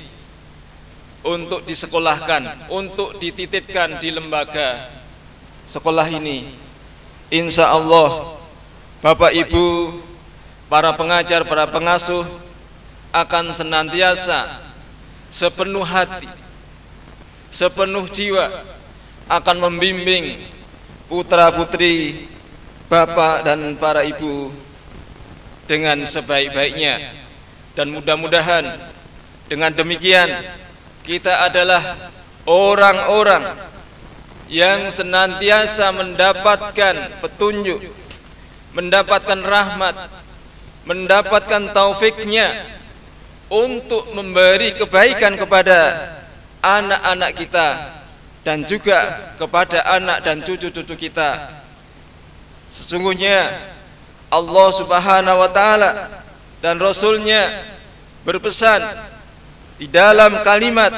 untuk disekolahkan, untuk dititipkan di lembaga sekolah ini. Insya Allah Bapak Ibu, para pengajar, para pengasuh akan senantiasa sepenuh hati, sepenuh jiwa akan membimbing putra putri Bapak dan para Ibu dengan sebaik-baiknya. Dan mudah-mudahan dengan demikian kita adalah orang-orang yang senantiasa mendapatkan petunjuk, mendapatkan rahmat, mendapatkan taufiknya untuk memberi kebaikan kepada anak-anak kita dan juga kepada anak dan cucu-cucu kita. Sesungguhnya Allah Subhanahu wa taala dan Rasulnya berpesan di dalam kalimat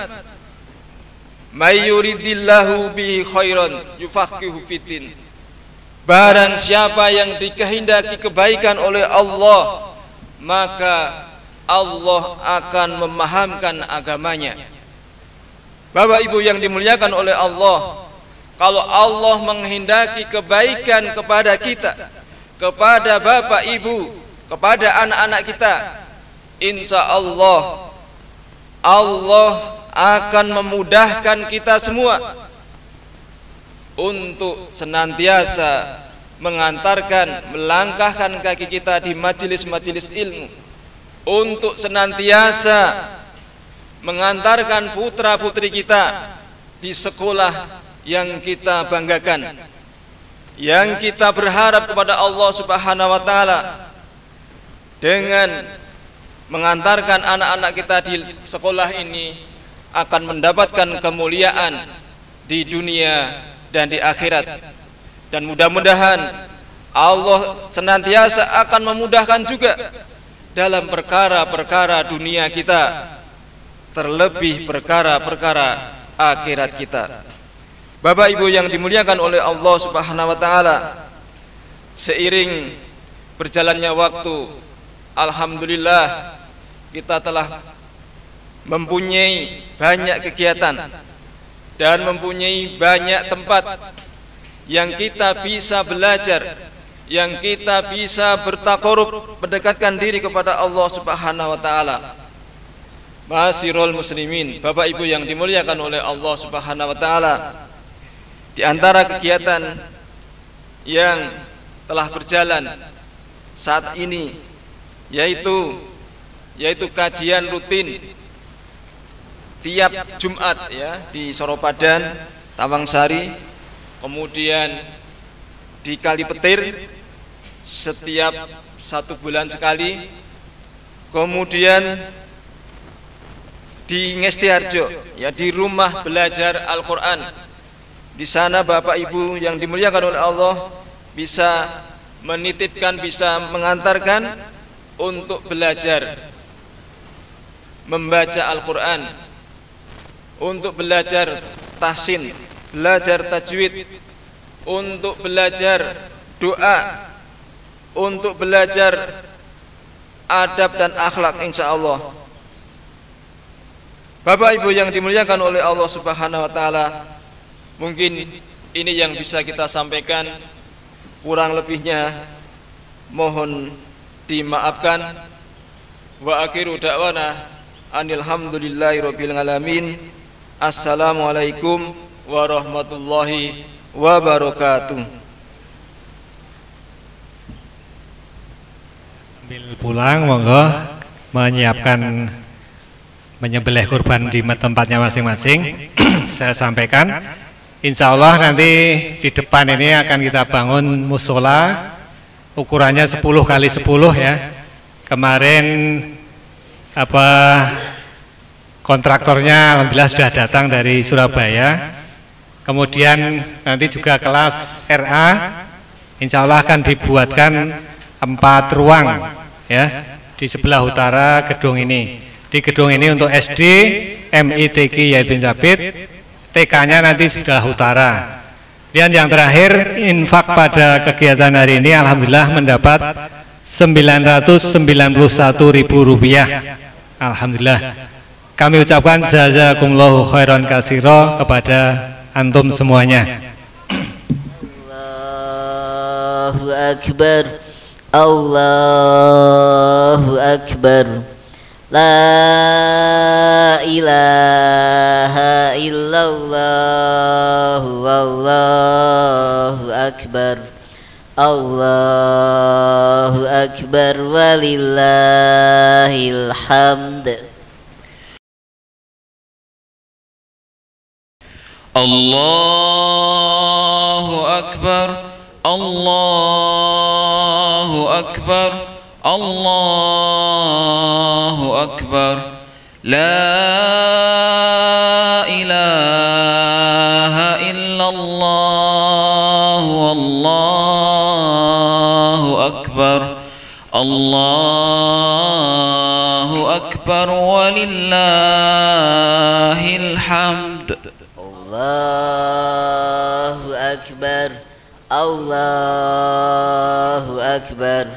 may yuridillahu bihi khairan yufaqihu fiddin. Barang siapa yang dikehendaki kebaikan oleh Allah, maka Allah akan memahamkan agamanya. Bapak Ibu yang dimuliakan oleh Allah, kalau Allah menghendaki kebaikan kepada kita, kepada Bapak Ibu, kepada anak-anak kita, insya Allah Allah akan memudahkan kita semua untuk senantiasa mengantarkan, melangkahkan kaki kita di majelis-majelis ilmu, untuk senantiasa mengantarkan putra-putri kita di sekolah yang kita banggakan, yang kita berharap kepada Allah Subhanahu wa taala dengan mengantarkan anak-anak kita di sekolah ini akan mendapatkan kemuliaan di dunia dan di akhirat. Dan mudah-mudahan Allah senantiasa akan memudahkan juga dalam perkara-perkara dunia kita, terlebih perkara-perkara akhirat kita. Bapak Ibu yang dimuliakan oleh Allah Subhanahu wa taala, seiring berjalannya waktu, alhamdulillah kita telah mempunyai banyak kegiatan dan mempunyai banyak tempat yang kita bisa belajar, yang kita bisa bertakarub, mendekatkan diri kepada Allah Subhanahu wa taala. Ma'asyiral muslimin, Bapak Ibu yang dimuliakan oleh Allah Subhanahu wa taala, di antara kegiatan yang telah berjalan saat ini yaitu kajian rutin tiap Jumat ya di Soropadan, Tawangsari, kemudian di Kalipetir setiap 1 bulan sekali, kemudian di Ngestiharjo ya di rumah belajar Al-Qur'an. Di sana Bapak Ibu yang dimuliakan oleh Allah bisa menitipkan, bisa mengantarkan untuk belajar membaca Al-Qur'an, untuk belajar tahsin, belajar tajwid, untuk belajar doa, untuk belajar adab dan akhlak insya Allah. Bapak Ibu yang dimuliakan oleh Allah Subhanahu wa taala, mungkin ini yang bisa kita sampaikan, kurang lebihnya mohon dimaafkan. Wa akhiru da'wana alhamdulillahirabbil alamin. Assalamualaikum warahmatullahi wabarakatuh. Sambil pulang monggo menyiapkan menyembelih kurban di tempatnya masing-masing. Saya sampaikan, insya Allah nanti di depan ini akan kita bangun musola, ukurannya 10 kali 10 ya. Kemarin kontraktornya alhamdulillah sudah datang dari Surabaya. Kemudian nanti juga kelas RA, insya Allah akan dibuatkan 4 ruang ya di sebelah utara gedung ini. Di gedung ini untuk SD, MITQ Yaibin Sabit, TK-nya nanti sebelah utara. Dan yang terakhir, infak pada kegiatan hari ini alhamdulillah mendapat Rp991.000. Alhamdulillah. Kami ucapkan jazakumullahu khairan katsira kepada antum semuanya. Allahu Akbar, Allahu Akbar. La ilaha illallah, wallahu akbar, Allahu akbar, walillahil hamd. Allahu akbar, Allahu akbar, Allahu akbar. La ilaha illallah, wallahu akbar, Allahu akbar, walillahil hamd. Allahu akbar, Allahu akbar.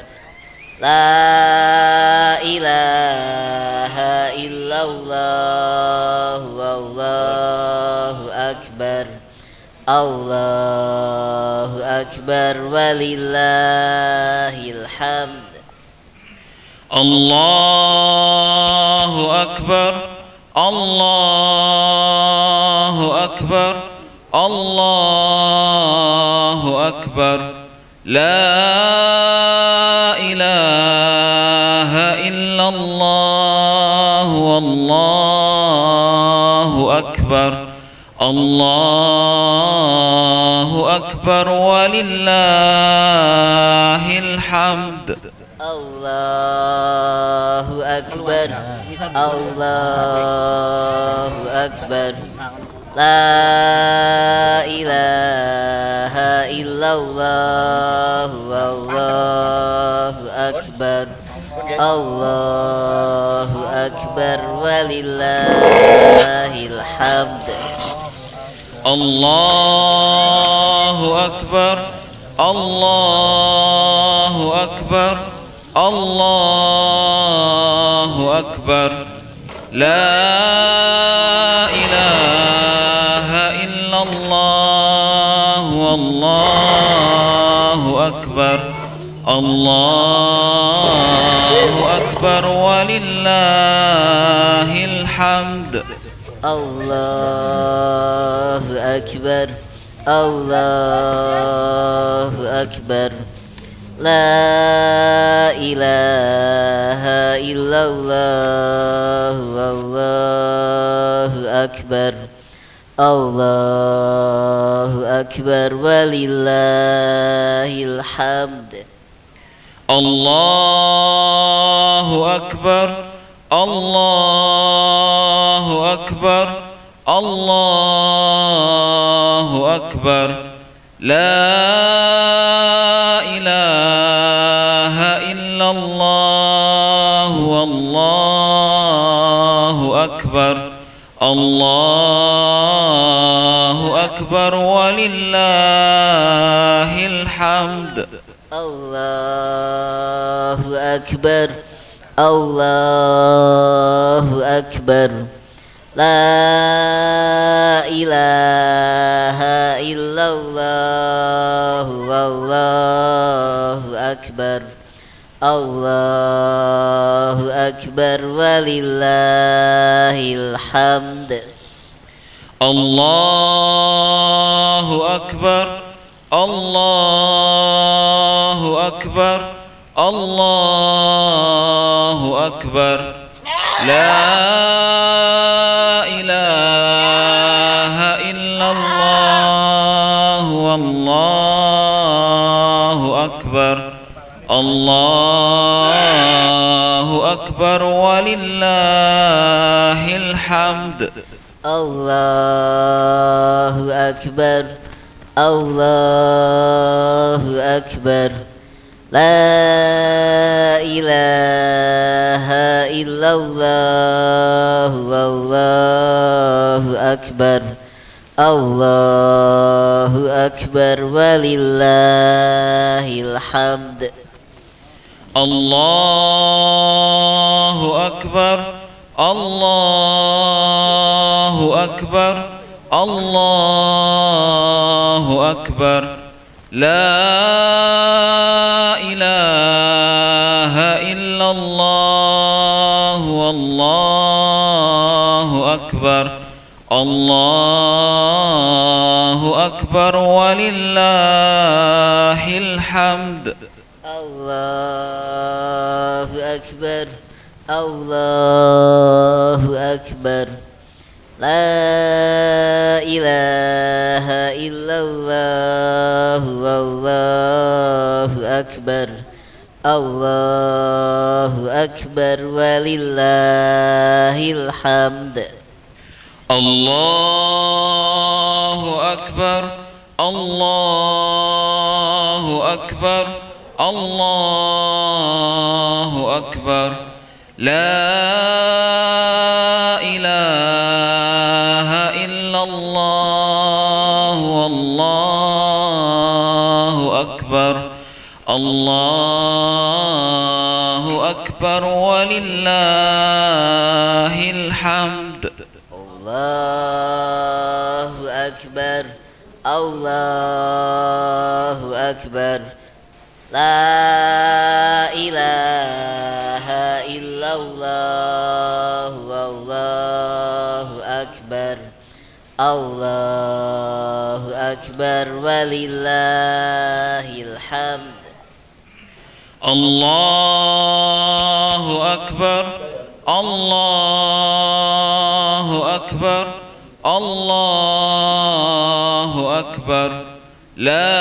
La ilaha illallah, wallahu akbar, Allahu akbar, walillahil hamd. Allahu akbar, Allahu akbar, Allahu akbar. La ilaha illallah, wallahu akbar, Allahu akbar, walillahil hamd. Allahu akbar, Allahu akbar. La ilaha illallah, wallahu akbar, Allahu akbar, walillahil hamd. Allahu akbar, Allahu akbar, Allahu akbar. La ilaha illallah, wallahu akbar, Allahu akbar, walillahil hamd. Allahu akbar, Allahu akbar. La ilaha illallah, wallahu akbar, Allahu akbar, walillahil hamd. Allahu akbar, Allahu akbar, Allahu akbar. La ilaha illallah, wallahu akbar, Allahu akbar, walillahil hamd. Allahu akbar, Allahu Akbar. La ilaha illallah. Wallahu Akbar. Allahu Akbar walillahil hamd. Allahu Akbar. Allahu Akbar. Allahu Akbar. La ilaha illallah. Wallahu Akbar. Allahu Akbar walillahil hamd. Allahu Akbar. Allahu Akbar. La ilaha illallah. Wallahu Akbar. Allahu Akbar walillahil hamd. Allahu Akbar. Allahu Akbar. Allahu Akbar. La ilaha illallah. Wallahu Akbar. Allahu Akbar walillahil hamd. Allahu Akbar. Allahu Akbar. La ilaha illallah. Wallahu Akbar. Allahu Akbar walillahil hamd. Allahu Akbar. Allahu Akbar. Allahu Akbar. La ilaha illallah. Wallahu Akbar. Allahu Akbar walillahil hamd. Allahu Akbar. Allahu Akbar. La ilaha illallah. Wallahu Akbar. Allahu Akbar walillahil hamd. Allahu Akbar. Allahu Akbar. Allahu Akbar. La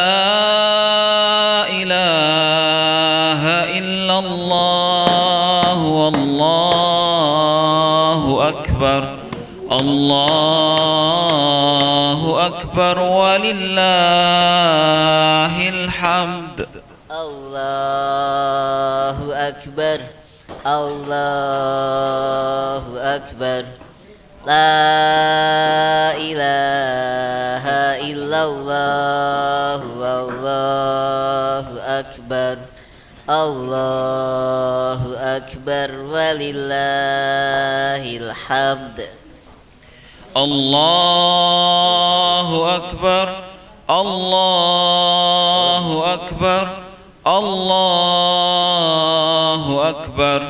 ilaha illallah. Wallahu Akbar. Allahu Akbar walillahil hamd. Allahu Akbar. Allahu Akbar. La ilaha illallah. Wallahu Akbar. Allahu Akbar walillahil hamd. Allahu Akbar. Allahu Akbar. Allahu Akbar.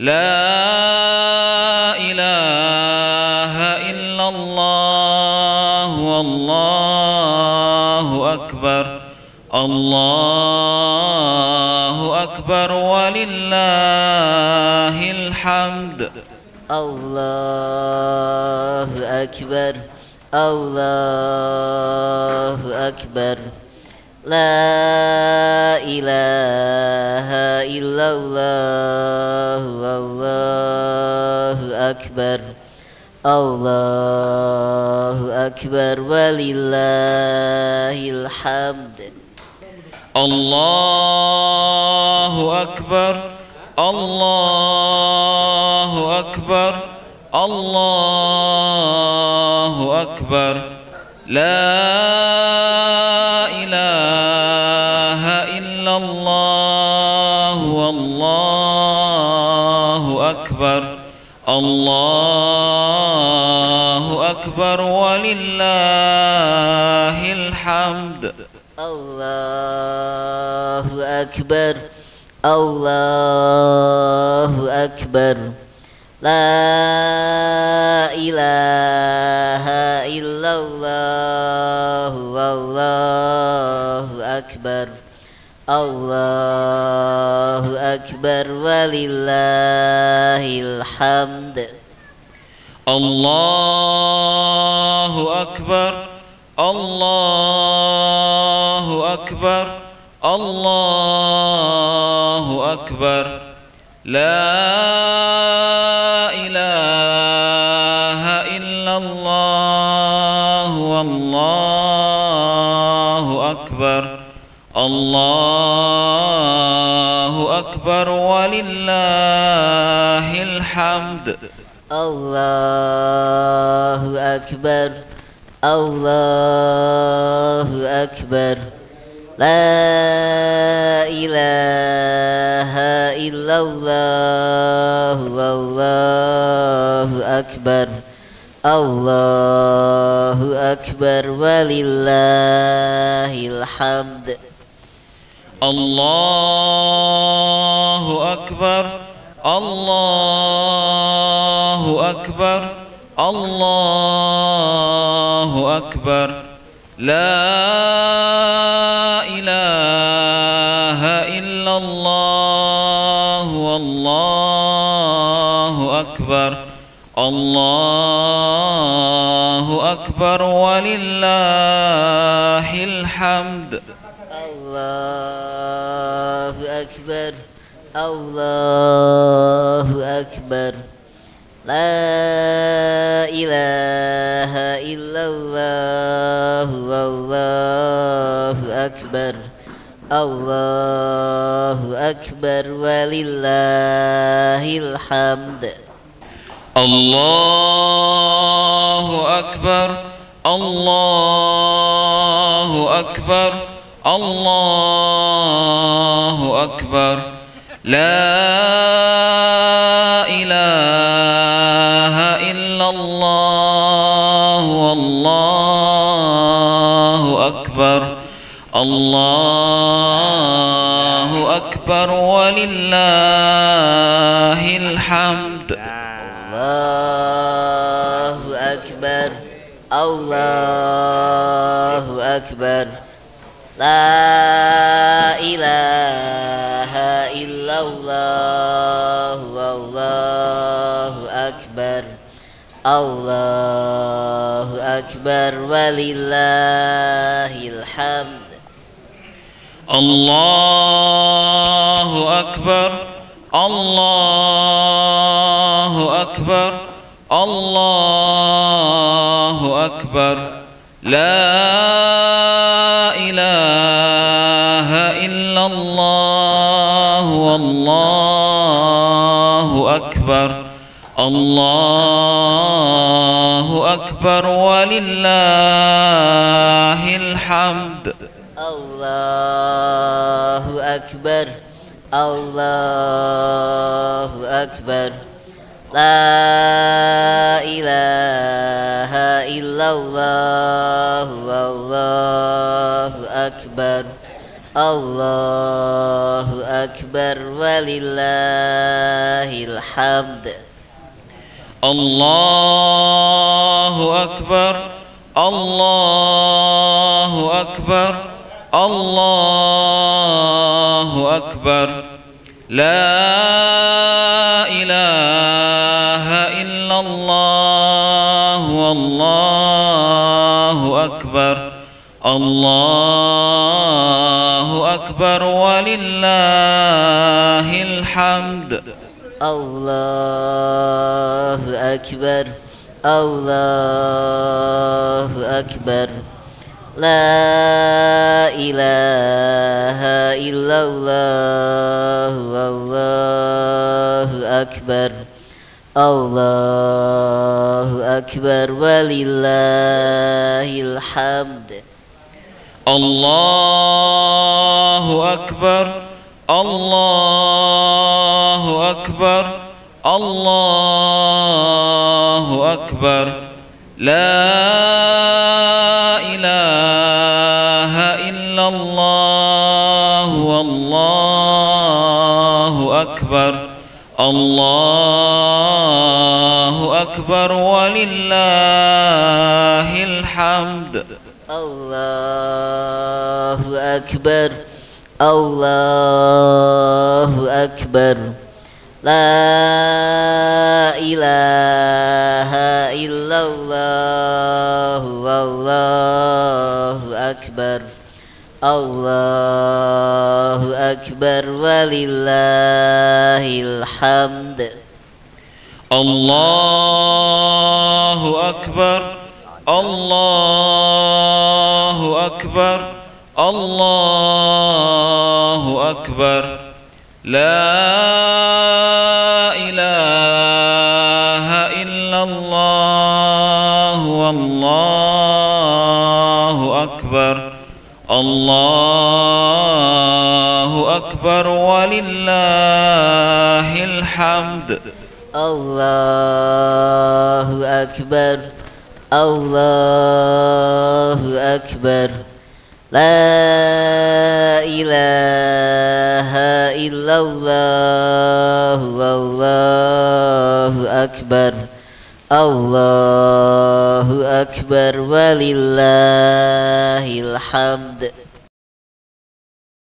La ilaha illallah. Wallahu Akbar. Allahu Akbar walillahil hamd. Allahu Akbar. Allahu Akbar. La ilaha illallah. Wallahu Akbar. Allahu Akbar walillahil hamd. Allahu Akbar. Allahu Akbar. Allahu Akbar. La ilaha illallah. Wallahu أكبر الله أكبر ولله الحمد الله أكبر الله أكبر لا إله إلا الله والله أكبر الله أكبر ولله الحمد الله أكبر الله أكبر الله أكبر لا إله إلا الله والله أكبر الله أكبر ولله الحمد الله أكبر الله أكبر لا إله إلا الله والله أكبر الله أكبر ولله الحمد الله أكبر الله أكبر الله أكبر لا إله إلا الله والله أكبر الله أكبر ولله الحمد الله أكبر الله أكبر لا إله إلا الله والله أكبر الله أكبر ولله الحمد الله أكبر الله أكبر الله أكبر لا إله إلا الله والله أكبر الله أكبر ولله الحمد الله أكبر الله أكبر لا إله إلا الله والله أكبر الله أكبر ولله الحمد الله أكبر الله أكبر الله أكبر لا إله إلا الله والله أكبر الله أكبر ولله الحمد الله أكبر الله أكبر لا إله إلا الله والله أكبر الله أكبر ولله الحمد الله أكبر الله أكبر الله أكبر لا إله إلا الله والله أكبر الله أكبر ولله الحمد الله أكبر الله أكبر لا إله إلا الله والله أكبر الله أكبر ولله الحمد الله أكبر الله أكبر الله أكبر لا إله إلا الله والله أكبر الله أكبر ولله الحمد الله أكبر الله أكبر لا إله إلا الله والله أكبر الله أكبر ولله الحمد الله أكبر الله أكبر الله أكبر لا إله إلا الله والله أكبر الله أكبر ولله الحمد الله أكبر الله أكبر لا إله إلا الله والله أكبر الله أكبر ولله الحمد